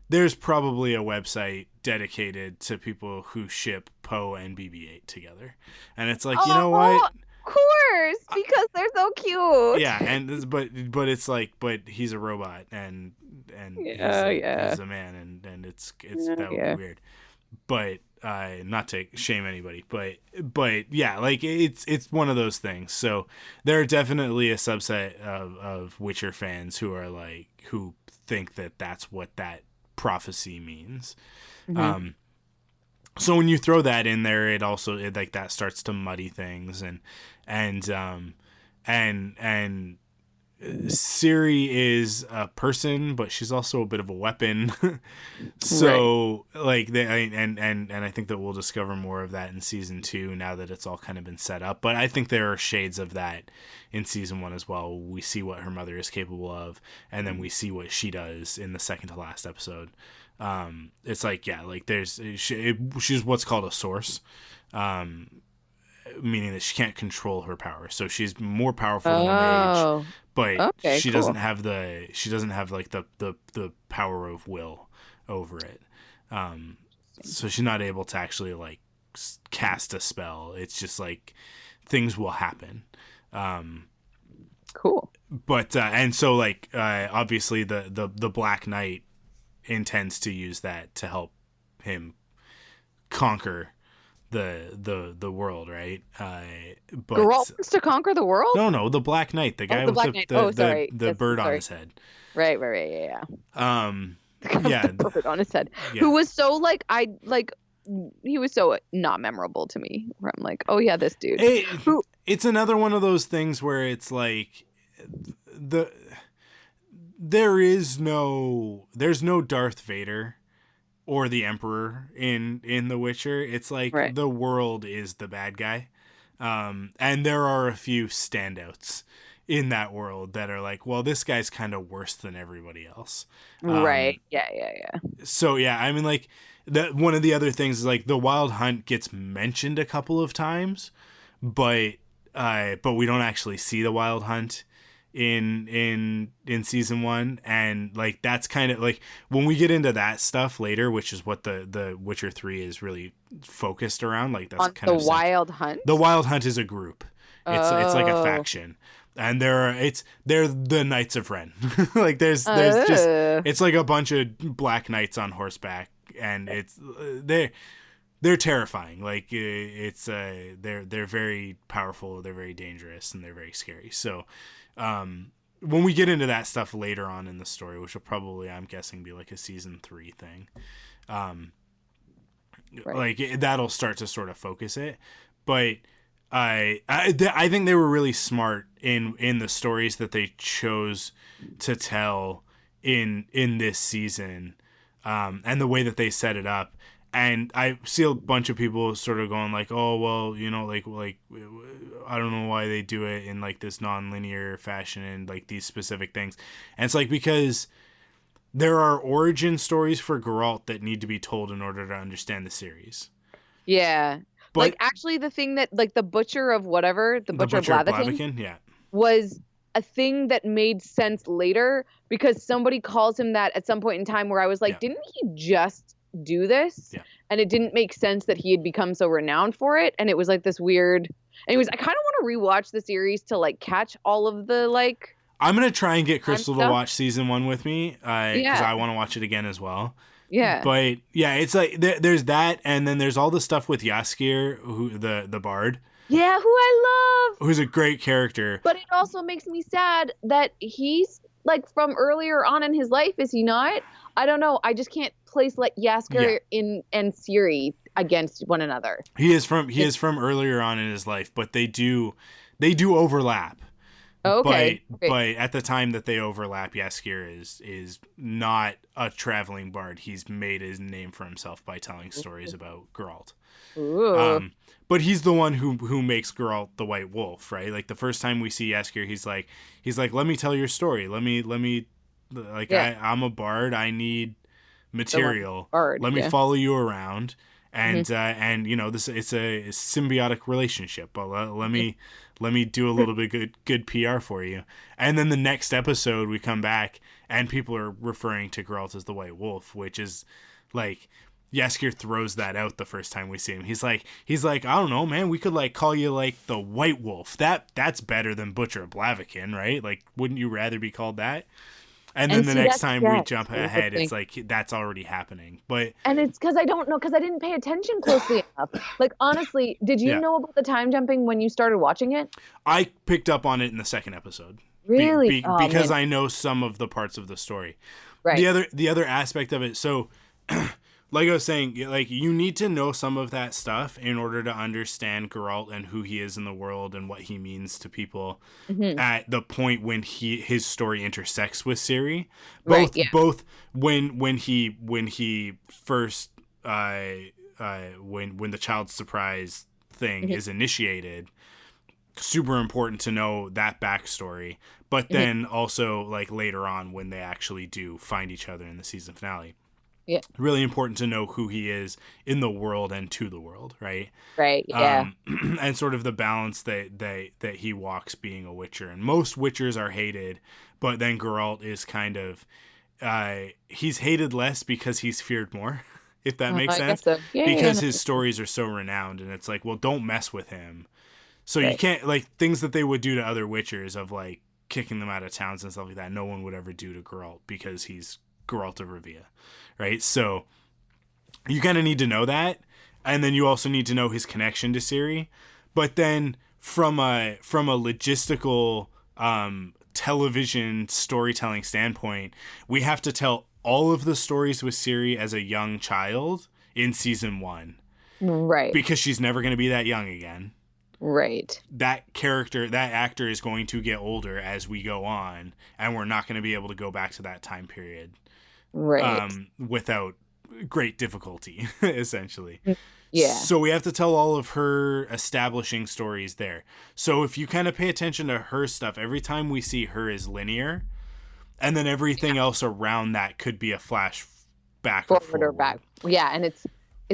there's probably a website dedicated to people who ship Poe and BB-8 together, and it's like, you know what? Of course, because they're so cute. Yeah, and but it's like, but he's a robot, and he's a man, and it's that would be weird. But not to shame anybody, but yeah, like it's one of those things. So there are definitely a subset of Witcher fans who are like, who think that that's what that prophecy means. So when you throw that in there, it also like that starts to muddy things, and Ciri is a person, but she's also a bit of a weapon. So like and I think that we'll discover more of that in season 2 now that it's all kind of been set up. But I think there are shades of that in season 1 as well. We see what her mother is capable of, and then we see what she does in the second to last episode. It's like, yeah, like she's what's called a source, meaning that she can't control her power. So she's more powerful than a mage, but she doesn't have like the power of will over it. So she's not able to actually like cast a spell. It's just like things will happen. Cool. But and so like obviously the Black Knight intends to use that to help him conquer the world, right? But Geralt wants to conquer the world? No, the Black Knight, the guy with the bird on his head. Right, yeah. The bird on his head. Yeah. Who was so he was so not memorable to me. Where I'm like, oh yeah, this dude. It's another one of those things where it's like there's no Darth Vader or the Emperor in The Witcher. It's like the world is the bad guy. And there are a few standouts in that world that are like, well, this guy's kind of worse than everybody else. Right. Yeah. So yeah, I mean, like one of the other things is like the Wild Hunt gets mentioned a couple of times, but we don't actually see the Wild Hunt in season 1, and like that's kind of like when we get into that stuff later, which is what the Witcher 3 is really focused around. Like that's on kind of Wild Hunt. The Wild Hunt is a group. It's like a faction. And they're the Knights of Ren. Like there's just it's like a bunch of black knights on horseback, and they're terrifying. Like they're very powerful, they're very dangerous, and they're very scary. So when we get into that stuff later on in the story, which will probably, I'm guessing, be like a season 3 thing, like that'll start to sort of focus it. But I think they were really smart in the stories that they chose to tell in this season, and the way that they set it up. And I see a bunch of people sort of going like, oh, well, you know, like I don't know why they do it in like this non-linear fashion and like these specific things. And it's like, because there are origin stories for Geralt that need to be told in order to understand the series. Yeah. But, like, actually, the thing that, like, the Butcher of whatever, the Butcher of Blaviken, yeah, was a thing that made sense later, because somebody calls him that at some point in time where I was like, didn't he just do this? Yeah. And it didn't make sense that he had become so renowned for it. And it was like this weird... Anyways, I kind of want to rewatch the series to, like, catch all of the, like... I'm going to try and get Crystal to watch season 1 with me, because I want to watch it again as well. Yeah. But yeah, it's like there's that, and then there's all the stuff with Jaskier, who the bard. Yeah, who I love. Who's a great character. But it also makes me sad that he's, like, from earlier on in his life, is he not? I don't know. I just can't place like Jaskier and Ciri against one another. He is from earlier on in his life, but they do overlap. Okay. But at the time that they overlap, Jaskier is not a traveling bard. He's made his name for himself by telling stories about Geralt. Ooh. But he's the one who makes Geralt the White Wolf, right? Like the first time we see Jaskier, he's like, let me tell your story. Let me like, I'm a bard. I need material. Let me follow you around. And and you know, this it's a symbiotic relationship. But let me do a little bit good PR for you. And then the next episode we come back and people are referring to Geralt as the White Wolf, which is like, Jaskier throws that out the first time we see him. He's like, I don't know, man, we could like call you like the White Wolf. That's better than Butcher of Blaviken, right? Like, wouldn't you rather be called that? And then the next time we jump ahead, it's like, that's already happening. And it's because I don't know, because I didn't pay attention closely enough. Like, honestly, did you know about the time jumping when you started watching it? I picked up on it in the second episode. Really? Because I know some of the parts of the story. Right. The other aspect of it, so like I was saying, like, you need to know some of that stuff in order to understand Geralt and who he is in the world and what he means to people at the point when his story intersects with Ciri. Both when he first when the child surprise thing is initiated. Super important to know that backstory, but then also like later on when they actually do find each other in the season finale. Yeah. Really important to know who he is in the world and to the world, right? Right, yeah. And sort of the balance that he walks being a Witcher. And most Witchers are hated, but then Geralt is kind of he's hated less because he's feared more, if that makes sense. So. Yeah, because his stories are so renowned, and it's like, well, don't mess with him. So you can't, like, things that they would do to other Witchers of like kicking them out of towns and stuff like that, no one would ever do to Geralt because he's Geralt of Rivia. Right, so you kind of need to know that, and then you also need to know his connection to Ciri. But then, from a logistical television storytelling standpoint, we have to tell all of the stories with Ciri as a young child in season 1, right? Because she's never going to be that young again. Right. That actor is going to get older as we go on, and we're not going to be able to go back to that time period. Right. Without great difficulty, essentially. Yeah. So we have to tell all of her establishing stories there. So if you kind of pay attention to her stuff, every time we see her is linear, and then everything else around that could be a flash back forward or back. Yeah, and it's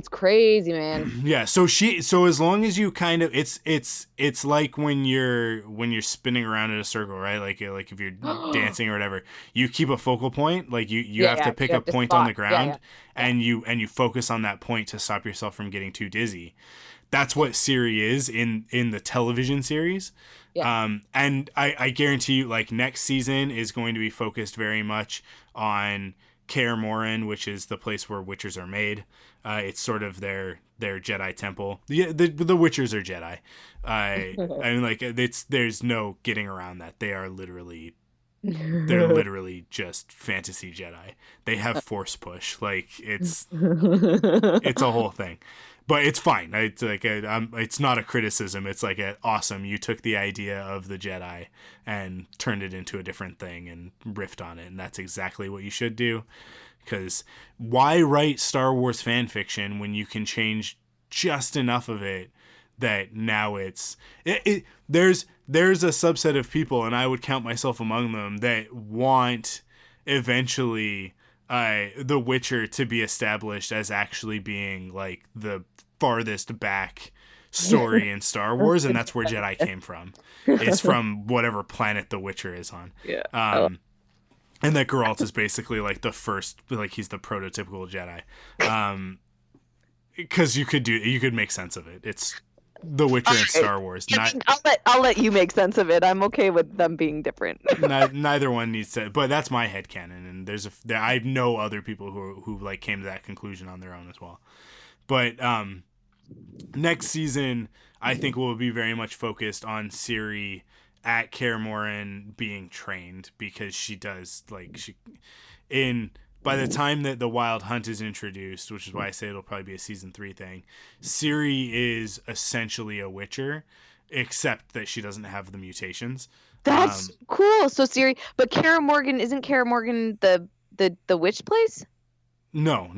crazy, man. Yeah, so as long as you kind of it's like when you're spinning around in a circle, right? Like if you're dancing or whatever, you keep a focal point, like you have to pick a point on the ground and you focus on that point to stop yourself from getting too dizzy. that's what Ciri is in the television series. Yeah. And I guarantee you, like, next season is going to be focused very much on Kaer Morhen, which is the place where Witchers are made. It's sort of their Jedi temple. The Witchers are Jedi. I mean, like, there's no getting around that. They're literally just fantasy Jedi. They have force push. Like, it's a whole thing. But it's fine. It's like it's not a criticism. It's like awesome. You took the idea of the Jedi and turned it into a different thing and riffed on it, and that's exactly what you should do. Because why write Star Wars fan fiction when you can change just enough of it that now there's a subset of people, and I would count myself among them, that want eventually The Witcher to be established as actually being like the farthest back story in Star Wars, and that's where Jedi came from. It's from whatever planet The Witcher is on. Yeah. And that Geralt is basically like the first, like, he's the prototypical Jedi. Because you could make sense of it. It's The Witcher in Star Wars. I'll let you make sense of it. I'm okay with them being different. Neither one needs to, but that's my headcanon, and I know other people who like came to that conclusion on their own as well. But next season, I think will be very much focused on Ciri at Kaer Morhen being trained, because she does, like, by the time that the Wild Hunt is introduced, which is why I say it'll probably be a season 3 thing, Ciri is essentially a Witcher, except that she doesn't have the mutations. That's cool. So Ciri, but isn't Kaer Morhen the witch place? No.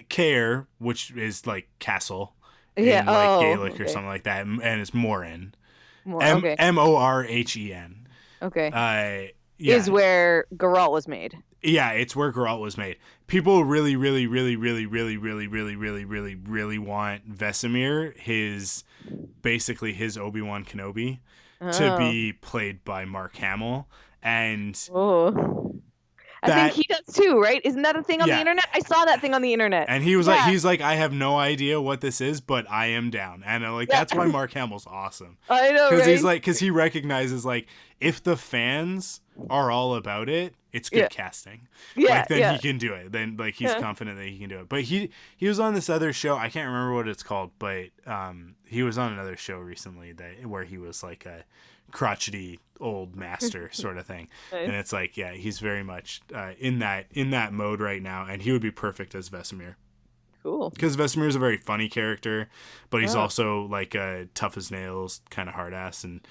Kaer, which is like castle in Gaelic or something like that, and it's Morhen. Okay. Morhen. Okay. Yeah. Is where Geralt was made. Yeah, it's where Geralt was made. People really, really, really, really, really, really, really, really, really, really want Vesemir, basically his Obi-Wan Kenobi, to be played by Mark Hamill. And I think he does too, right? Isn't that a thing on the internet? I saw that thing on the internet. And he was like, I have no idea what this is, but I am down. And that's why Mark Hamill's awesome. I know, right? Because he recognizes, like, if the fans are all about it, it's good casting. Yeah, then he can do it. Then, like, he's confident that he can do it. But he was on this other show. I can't remember what it's called, but he was on another show recently where he was like a crotchety old master sort of thing. Nice. And it's like, he's very much in that mode right now, and he would be perfect as Vesemir. Cool. Because Vesemir is a very funny character, but he's also like a tough as nails, kind of hard ass. And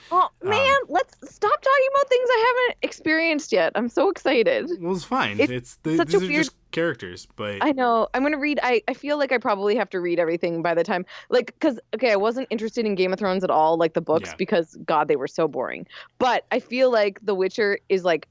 man, let's stop talking about things I haven't experienced yet. I'm so excited. Well, it's fine. These are just characters, but I know. I'm gonna read. I feel like I probably have to read everything by the time, like, because I wasn't interested in Game of Thrones at all, like the books, because God, they were so boring. But I feel like The Witcher is like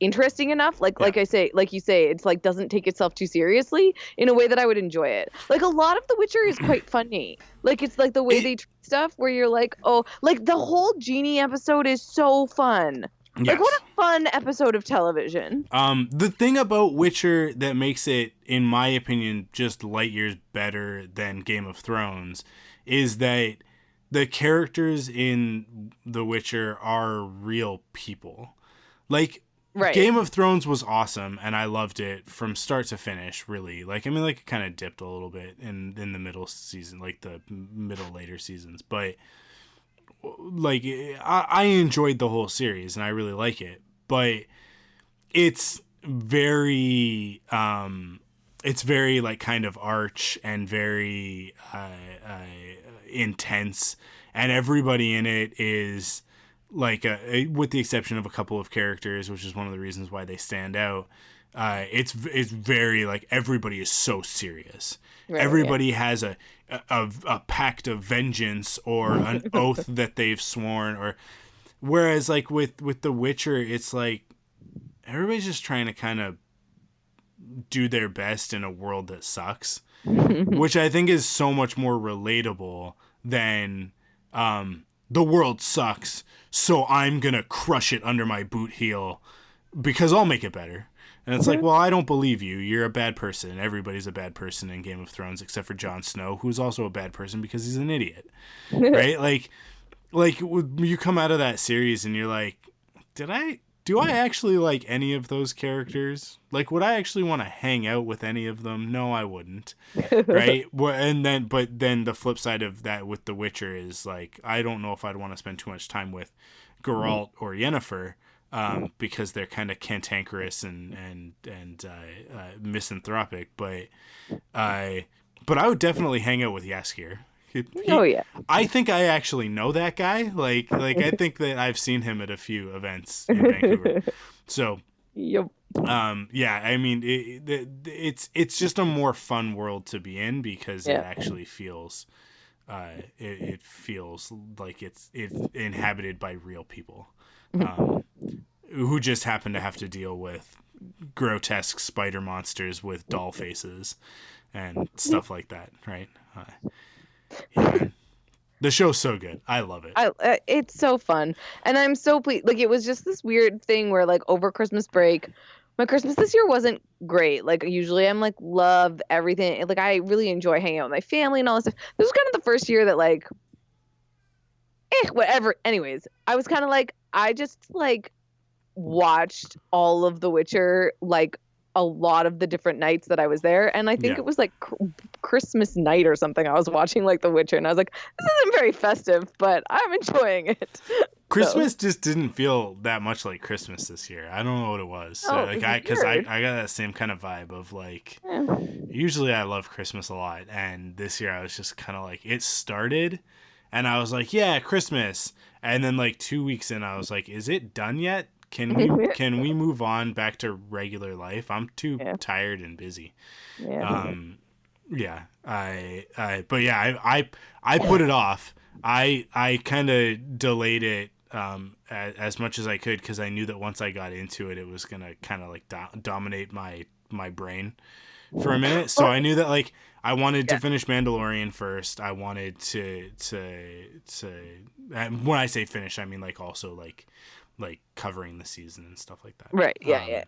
interesting enough, like you say, it's like doesn't take itself too seriously in a way that I would enjoy it. Like, a lot of The Witcher is quite funny. Like, it's like the way they treat stuff, where you're like, oh, like the whole genie episode is so fun. Yes. Like, what a fun episode of television. The thing about Witcher that makes it, in my opinion, just light years better than Game of Thrones is that the characters in The Witcher are real people. Like, Game of Thrones was awesome, and I loved it from start to finish, really. Like, I mean, like, it kind of dipped a little bit in the middle season, like the later seasons. But, like, I enjoyed the whole series, and I really like it. But it's very, like, kind of arch and very intense. And everybody in it is, like, with the exception of a couple of characters, which is one of the reasons why they stand out, it's very, like, everybody is so serious. Right, everybody has a pact of vengeance or an oath that they've sworn, or whereas, like, with The Witcher, it's like everybody's just trying to kind of do their best in a world that sucks, which I think is so much more relatable than the world sucks, so I'm gonna crush it under my boot heel because I'll make it better. And it's like, well, I don't believe you. You're a bad person. Everybody's a bad person in Game of Thrones except for Jon Snow, who's also a bad person because he's an idiot, right? Like you come out of that series and you're like, do I actually like any of those characters? Like, would I actually want to hang out with any of them? No, I wouldn't. Right? But then the flip side of that with The Witcher is like, I don't know if I'd want to spend too much time with Geralt or Yennefer, because they're kind of cantankerous and misanthropic. But I would definitely hang out with Jaskier. Oh yeah. I think I actually know that guy. Like I think that I've seen him at a few events in Vancouver. So, Yep. yeah, I mean, it's just a more fun world to be in because it actually feels, it feels like it's inhabited by real people, who just happen to have to deal with grotesque spider monsters with doll faces and stuff like that, right? Yeah, the show's so good. I love it. It's so fun, and I'm so pleased. Like, it was just this weird thing where, like, over Christmas break, my Christmas this year wasn't great. Like, usually I'm like, love everything. Like, I really enjoy hanging out with my family and all this stuff. This was kind of the first year that, like, whatever. Anyways, I was kind of like, I just like watched all of The Witcher, like, a lot of the different nights that I was there, and I think it was like Christmas night or something. I was watching like The Witcher, and I was like, "This isn't very festive, but I'm enjoying it." Christmas just didn't feel that much like Christmas this year. I don't know what it was. So, I got that same kind of vibe of like, usually I love Christmas a lot, and this year I was just kind of like, it started, and I was like, yeah, Christmas, and then like 2 weeks in, I was like, is it done yet? Can we move on back to regular life? I'm too tired and busy. I put it off. I kind of delayed it as much as I could because I knew that once I got into it, it was gonna kind of like dominate my brain for a minute. So I knew that like I wanted to finish Mandalorian first. I wanted to when I say finish, I mean like also like covering the season and stuff like that. Right. Yeah.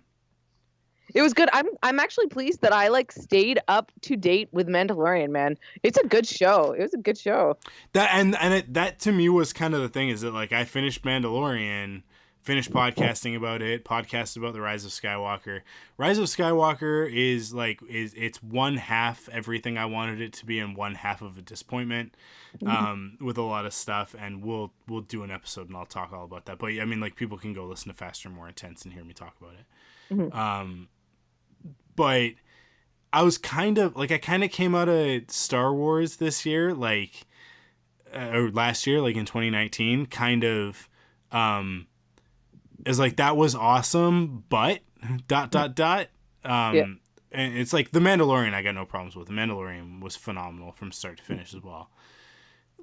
It was good. I'm actually pleased that I like stayed up to date with Mandalorian, man. It's a good show. It was a good show. That to me was kind of the thing, is that like I finished Mandalorian, finished podcasting about it, podcast about the Rise of Skywalker. Rise of Skywalker is it's one half everything I wanted it to be and one half of a disappointment, with a lot of stuff, and we'll do an episode and I'll talk all about that. But I mean, like, people can go listen to Faster, More Intense and hear me talk about it. But I was kind of like, I kind of came out of Star Wars this year, like, or last year, like in 2019, kind of, is like, that was awesome, but ... And it's like The Mandalorian, I got no problems with. The Mandalorian was phenomenal from start to finish as well.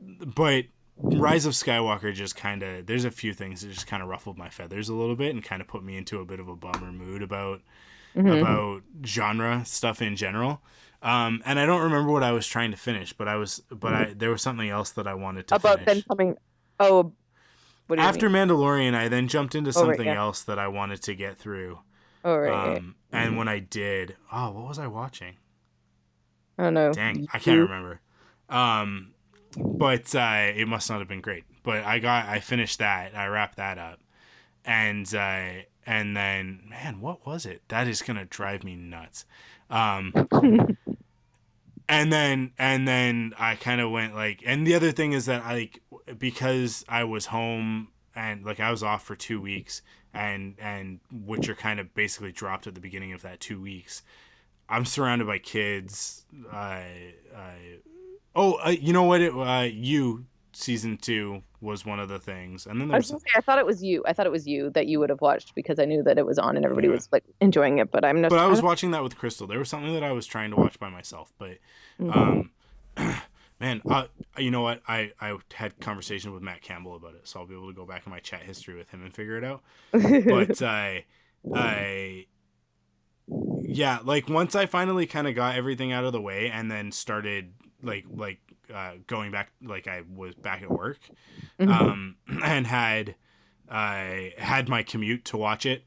But Rise of Skywalker just kind of, there's a few things that just kind of ruffled my feathers a little bit and kind of put me into a bit of a bummer mood about genre stuff in general. And I don't remember what I was trying to finish, but there was something else that I wanted to finish. Then coming. Oh. What do you After mean? Mandalorian, I then jumped into something else that I wanted to get through. Oh, right. And when I did, what was I watching? Oh, no. Dang, I can't remember. But it must not have been great. But I finished that. I wrapped that up. And then, man, what was it? That is going to drive me nuts. And then I kind of went like, and the other thing is that because I was home and like I was off for 2 weeks and Witcher kind of basically dropped at the beginning of that 2 weeks. I'm surrounded by kids. You know what? You season 2 was one of the things, and then I thought it was you. I thought it was you that you would have watched because I knew that it was on and everybody was like enjoying it. But But I was watching that with Crystal. There was something that I was trying to watch by myself, but man, you know what? I had conversation with Matt Campbell about it, so I'll be able to go back in my chat history with him and figure it out. But yeah, like once I finally kind of got everything out of the way and then started going back, like I was back at work, and had my commute to watch it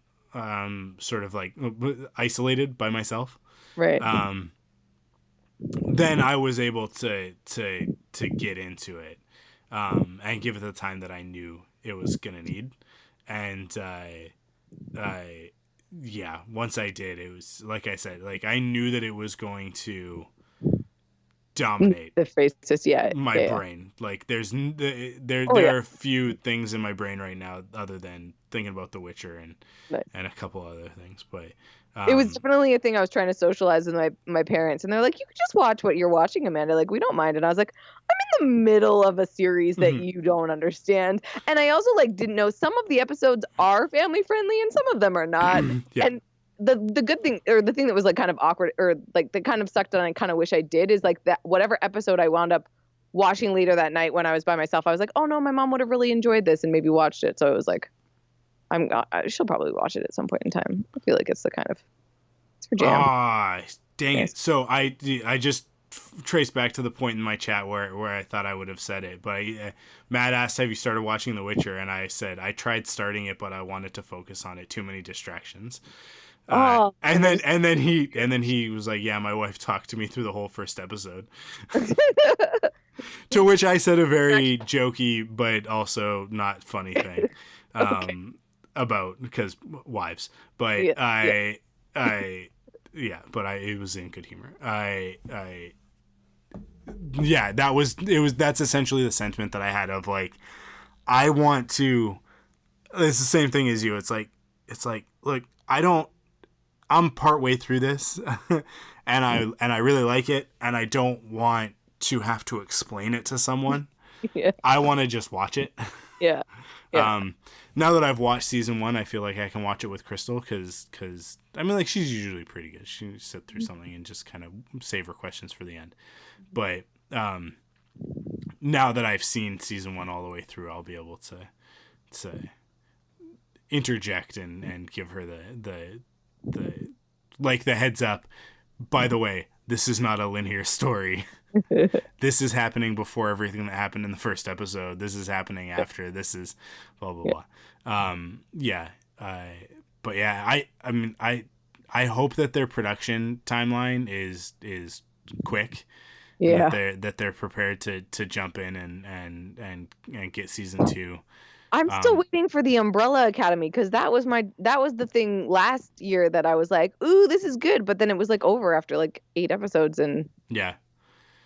sort of like isolated by myself. Right. Then I was able to get into it, and give it the time that I knew it was gonna need, and yeah, once I did, it was like I said, like I knew that it was going to dominate The faces, my brain. Like there are a few things in my brain right now other than thinking about The Witcher and a couple other things, but it was definitely a thing I was trying to socialize with my parents, and they're like, you could just watch what you're watching, Amanda, like we don't mind. And I was like, I'm in the middle of a series that you don't understand. And I also like didn't know some of the episodes are family friendly and some of them are not. And the good thing, or the thing that was like kind of awkward, or like that kind of sucked and I kind of wish I did, is like that whatever episode I wound up watching later that night when I was by myself, I was like, oh no, my mom would have really enjoyed this and maybe watched it. So it was like, she'll probably watch it at some point in time. I feel like it's her jam. Ah, dang it. So I just traced back to the point in my chat where I thought I would have said it, but Matt asked, have you started watching The Witcher? And I said, I tried starting it, but I wanted to focus on it. Too many distractions. And then he was like, yeah, my wife talked to me through the whole first episode. To which I said a very jokey, but also not funny thing. About because wives, but it was in good humor. That's essentially the sentiment that I had of like, I want to, it's the same thing as you. It's like, look, I'm partway through this and I really like it. And I don't want to have to explain it to someone. I want to just watch it. Yeah. Now that I've watched season 1, I feel like I can watch it with Crystal because I mean, like, she's usually pretty good. She can sit through something and just kind of save her questions for the end. But now that I've seen season 1 all the way through, I'll be able to interject and give her the heads up. By the way, this is not a linear story. This is happening before everything that happened in the first episode. This is happening after. This is blah blah blah. But yeah, I mean, I hope that their production timeline is quick. Yeah. That they're prepared to jump in and get season 2. I'm still waiting for the Umbrella Academy because that was the thing last year that I was like, ooh, this is good, but then it was like over after like 8 episodes and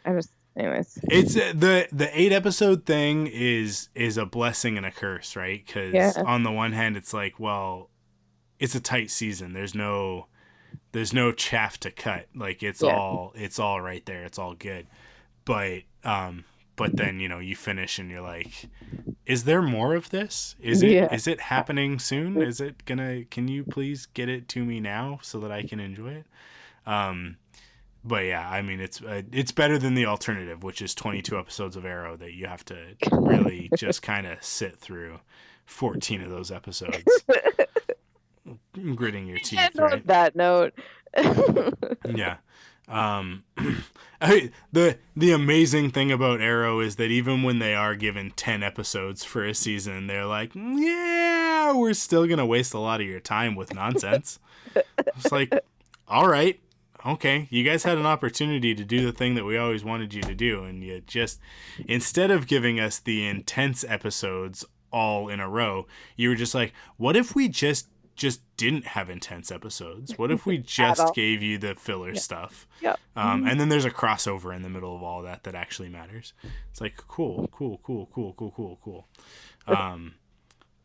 anyways. It's the 8 episode thing is a blessing and a curse, right? Because on the one hand, it's like, well, it's a tight season. There's no chaff to cut. Like it's all right there. It's all good. But then, you finish and you're like, is there more of this? Is it happening soon? Can you please get it to me now so that I can enjoy it? But yeah, I mean, it's better than the alternative, which is 22 episodes of Arrow that you have to really just kind of sit through 14 of those episodes, gritting your teeth. Right? That note. Yeah. The amazing thing about Arrow is that even when they are given 10 episodes for a season, they're like, yeah, we're still gonna waste a lot of your time with nonsense. It's like, all right, okay, you guys had an opportunity to do the thing that we always wanted you to do, and you just, instead of giving us the intense episodes all in a row, you were just like, what if we just didn't have intense episodes? What if we just gave you the filler stuff? Yep. And then there's a crossover in the middle of all that actually matters. It's like, cool.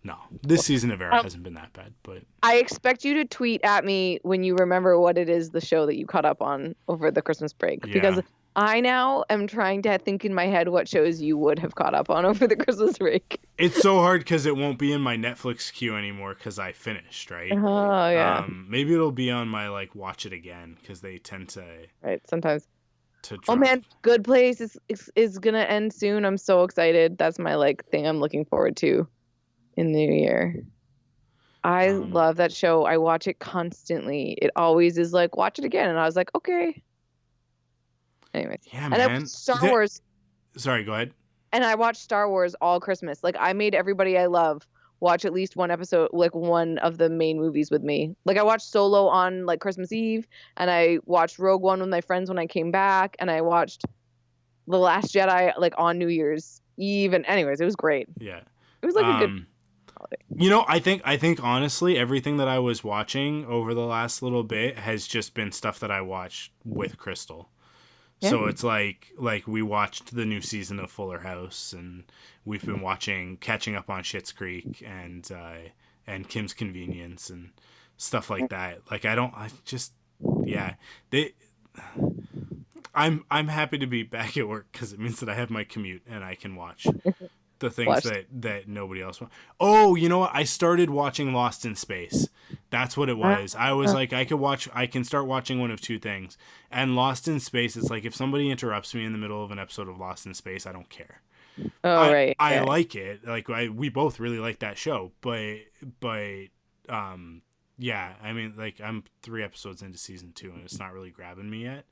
No, this season of Arrow hasn't been that bad, but I expect you to tweet at me when you remember what it is, the show that you caught up on over the Christmas break, because I now am trying to think in my head what shows you would have caught up on over the Christmas break. It's so hard because it won't be in my Netflix queue anymore because I finished, right? Oh, yeah. Maybe it'll be on my, like, watch it again because they tend to... Right, sometimes. To drop. Oh, man, Good Place is going to end soon. I'm so excited. That's my, like, thing I'm looking forward to in the new year. I love that show. I watch it constantly. It always is like, watch it again. And I was like, okay. Anyways. Yeah, and man. I watched Star Wars. Sorry, go ahead. And I watched Star Wars all Christmas. Like, I made everybody I love watch at least one episode, like one of the main movies with me. Like I watched Solo on like Christmas Eve, and I watched Rogue One with my friends when I came back, and I watched The Last Jedi like on New Year's Eve. And anyways, it was great. Yeah. It was like a good holiday. You know, I think honestly, everything that I was watching over the last little bit has just been stuff that I watched with Crystal. Yeah. So it's like we watched the new season of Fuller House, and we've been catching up on Schitt's Creek and Kim's Convenience and stuff like that. Like I'm happy to be back at work because it means that I have my commute and I can watch the things that nobody else wants. Oh, you know what? I started watching Lost in Space. That's what it was. I was like, I can start watching one of two things. And Lost in Space, it's like if somebody interrupts me in the middle of an episode of Lost in Space, I don't care. Oh, right. I like it. Like we both really like that show, but yeah, I mean, like I'm 3 episodes into season 2 and it's not really grabbing me yet.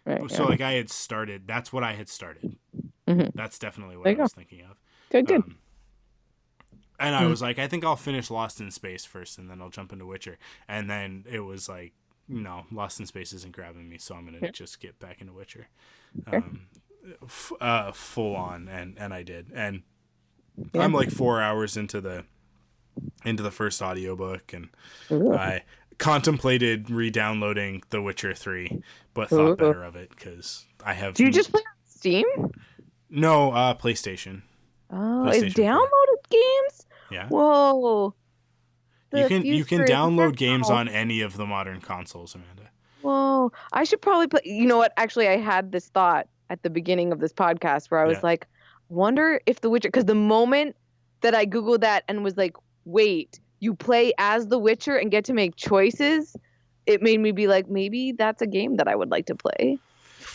Right, so like I had started. That's what I had started. Mm-hmm. That's definitely what I was thinking of. Good. And I was like, I think I'll finish Lost in Space first, and then I'll jump into Witcher. And then it was like, no, Lost in Space isn't grabbing me, so I'm gonna just get back into Witcher, full on. And I did. And I'm like 4 hours into the first audiobook, and I contemplated re-downloading The Witcher 3, but thought better of it because I have. Do you just play on Steam? No, PlayStation. Oh, PlayStation it's downloaded games? Yeah. Whoa. You can download games on any of the modern consoles, Amanda. Whoa. I should probably play. You know what? Actually, I had this thought at the beginning of this podcast where I was like, wonder if The Witcher, because the moment that I Googled that and was like, wait, you play as The Witcher and get to make choices, it made me be like, maybe that's a game that I would like to play.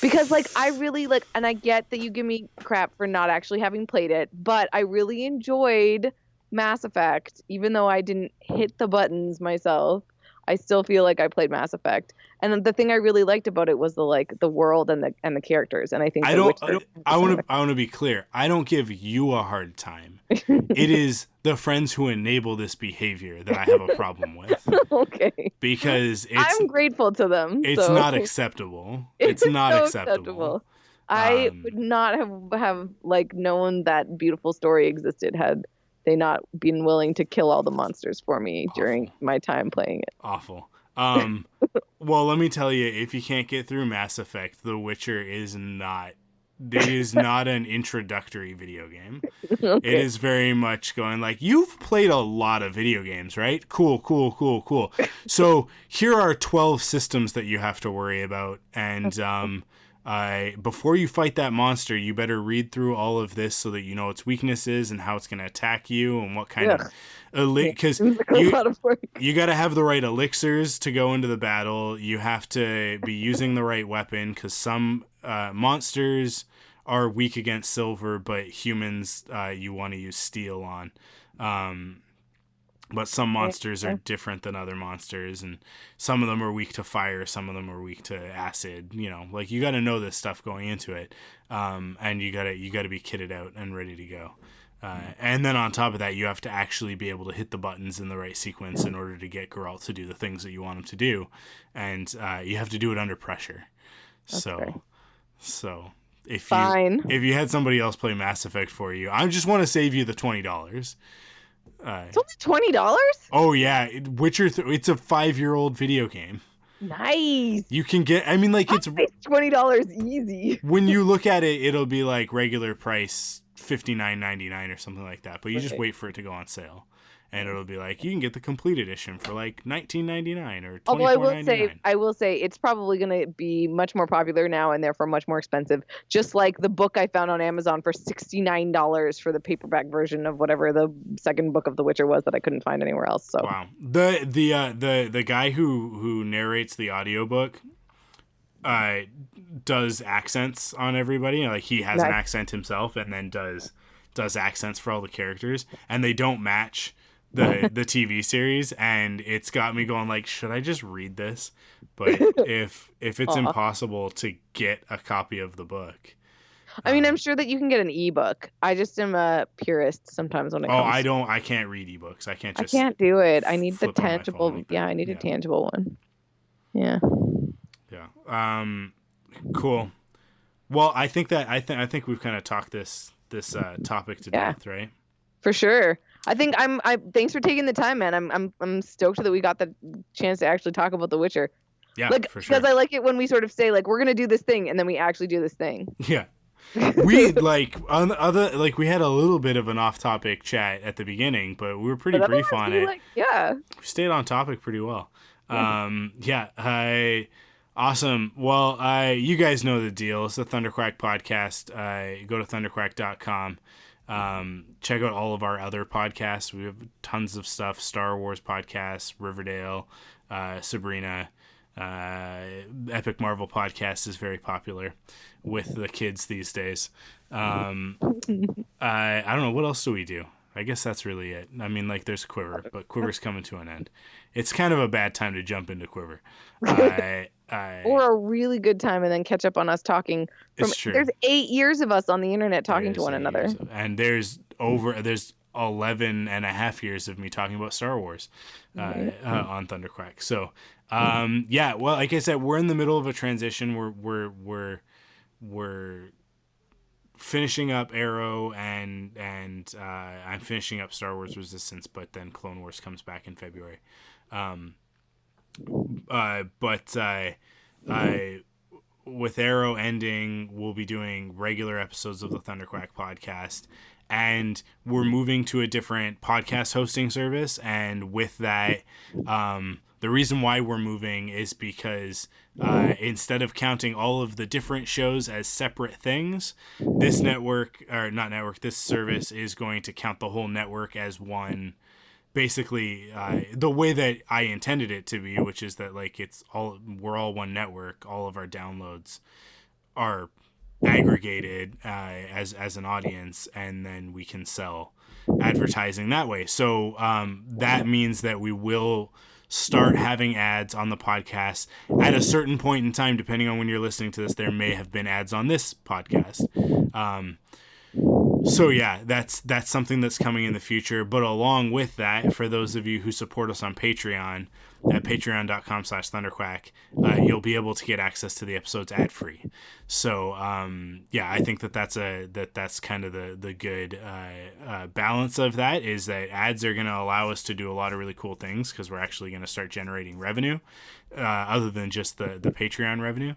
Because, like, I really, like, and I get that you give me crap for not actually having played it, but I really enjoyed Mass Effect. Even though I didn't hit the buttons myself, I still feel like I played Mass Effect. And the thing I really liked about it was the world and the characters. And I think I want to be clear. I don't give you a hard time. It is the friends who enable this behavior that I have a problem with. Okay. Because I'm grateful to them. It's not acceptable. It's not so acceptable. I would not have like known that beautiful story existed had they not been willing to kill all the monsters for me during my time playing it. Awful. Well, let me tell you, if you can't get through Mass Effect, The Witcher is not. It is not an introductory video game. Okay. It is very much going like, you've played a lot of video games, right? Cool. So here are 12 systems that you have to worry about. And before you fight that monster, you better read through all of this so that you know its weaknesses and how it's going to attack you and what kind of... Because you got to have the right elixirs to go into the battle. You have to be using the right weapon because some monsters are weak against silver, but humans you want to use steel on. But some monsters are different than other monsters, and some of them are weak to fire, some of them are weak to acid. You know, like you got to know this stuff going into it, and you got to be kitted out and ready to go. And then on top of that, you have to actually be able to hit the buttons in the right sequence in order to get Geralt to do the things that you want him to do, and you have to do it under pressure. Okay. So if you had somebody else play Mass Effect for you, I just want to save you the $20. It's only $20? Oh yeah, Witcher. It's a 5-year-old video game. Nice. You can get. I mean, like it's $20 easy. When you look at it, it'll be like regular price $59.99 or something like that. But you just wait for it to go on sale, and it'll be like you can get the complete edition for like $19.99 or $24.99. Although I will say it's probably going to be much more popular now and therefore much more expensive. Just like the book I found on Amazon for $69 for the paperback version of whatever the second book of The Witcher was that I couldn't find anywhere else. So wow, the guy who narrates the audiobook does accents on everybody. Like he has an accent himself and then does accents for all the characters, and they don't match the TV series, and it's got me going like, should I just read this? But if it's impossible to get a copy of the book, I mean, I'm sure that you can get an ebook. I just am a purist sometimes when it comes. I can't read ebooks. I can't I just. can't do it. I need the flip on my phone tangible. like Yeah, that. I need a tangible one. Yeah. Yeah. Cool. Well, I think we've kind of talked this topic to death, right? For sure. I think thanks for taking the time, man. I'm stoked that we got the chance to actually talk about The Witcher. Yeah, like, for sure. Because I like it when we sort of say like we're gonna do this thing and then we actually do this thing. Yeah. We we had a little bit of an off-topic chat at the beginning, but we were pretty brief on it. We stayed on topic pretty well. Awesome. Well, you guys know the deal. It's the Thunderquack podcast. Go to thunderquack.com. Check out all of our other podcasts. We have tons of stuff. Star Wars podcasts, Riverdale, Sabrina. Epic Marvel podcast is very popular with the kids these days. I don't know, what else do we do? I guess that's really it. I mean, like, there's Quiver, but Quiver's coming to an end. It's kind of a bad time to jump into Quiver. Or a really good time and then catch up on us talking. It's true. There's 8 years of us on the internet talking to one another. And there's 11 and a half years of me talking about Star Wars on Thunderquack. So, well, like I said, we're in the middle of a transition. We're finishing up Arrow and I'm finishing up Star Wars Resistance, but then Clone Wars comes back in February. With Arrow ending, we'll be doing regular episodes of the Thunderquack podcast, and we're moving to a different podcast hosting service. And with that, the reason why we're moving is because instead of counting all of the different shows as separate things, this service is going to count the whole network as one. Basically, the way that I intended it to be, which is that like we're all one network. All of our downloads are aggregated as an audience, and then we can sell advertising that way. So that means that we will start having ads on the podcast at a certain point in time. Depending on when you're listening to this, there may have been ads on this podcast. So yeah, that's something that's coming in the future. But along with that, for those of you who support us on Patreon at patreon.com/thunderquack, you'll be able to get access to the episodes ad free. So I think that's kind of the good balance of that, is that ads are going to allow us to do a lot of really cool things, because we're actually going to start generating revenue other than just the Patreon revenue.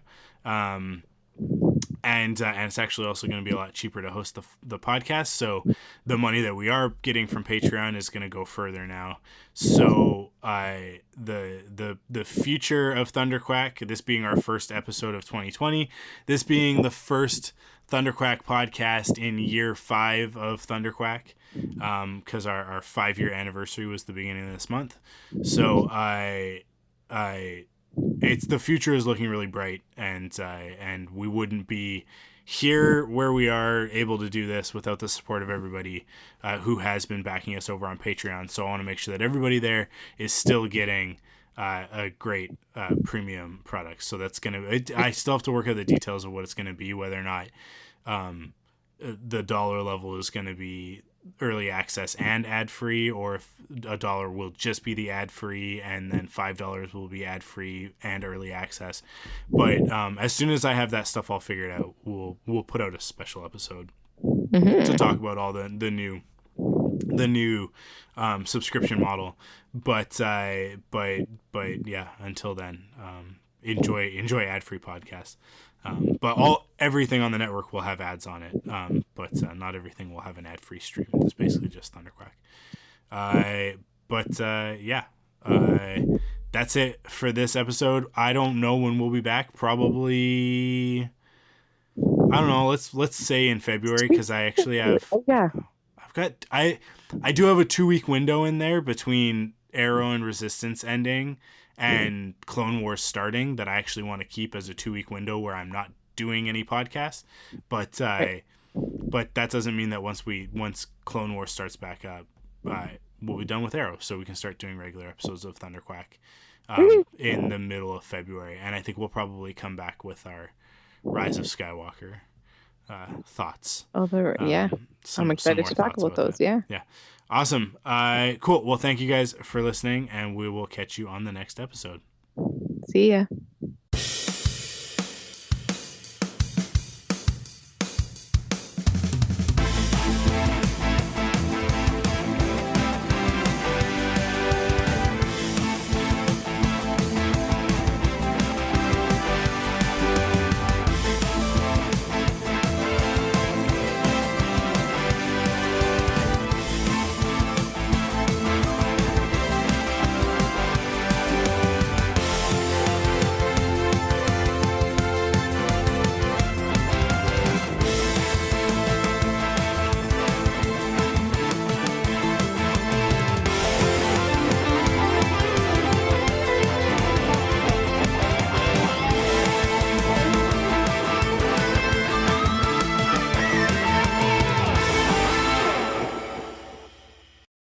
And it's actually also going to be a lot cheaper to host the podcast. So the money that we are getting from Patreon is going to go further now. So the future of Thunderquack, this being our first episode of 2020, this being the first Thunderquack podcast in year 5 of Thunderquack, because our 5-year anniversary was the beginning of this month. So the future is looking really bright, and we wouldn't be here where we are able to do this without the support of everybody who has been backing us over on Patreon. So I want to make sure that everybody there is still getting a great premium product. So that's I still have to work out the details of what it's going to be, whether or not the dollar level is going to be early access and ad-free, or if $1 will just be the ad-free and then $5 will be ad-free and early access. But as soon as I have that stuff all figured out, we'll put out a special episode to talk about all the new subscription model. But yeah, until then, enjoy ad-free podcasts. But everything on the network will have ads on it, but not everything will have an ad-free stream. It's basically just Thunderquack. That's it for this episode. I don't know when we'll be back. Probably, I don't know. Let's say in February, because I actually have. I do have a 2-week window in there between Arrow and Resistance ending and Clone Wars starting that I actually want to keep as a 2-week window where I'm not doing any podcasts. But that doesn't mean that once Clone Wars starts back up, we'll be done with Arrow, so we can start doing regular episodes of Thunderquack in the middle of February. And I think we'll probably come back with our Rise of Skywalker thoughts. Yeah. I'm excited to talk about those. Yeah. Awesome. Cool. Well, thank you guys for listening, and we will catch you on the next episode. See ya.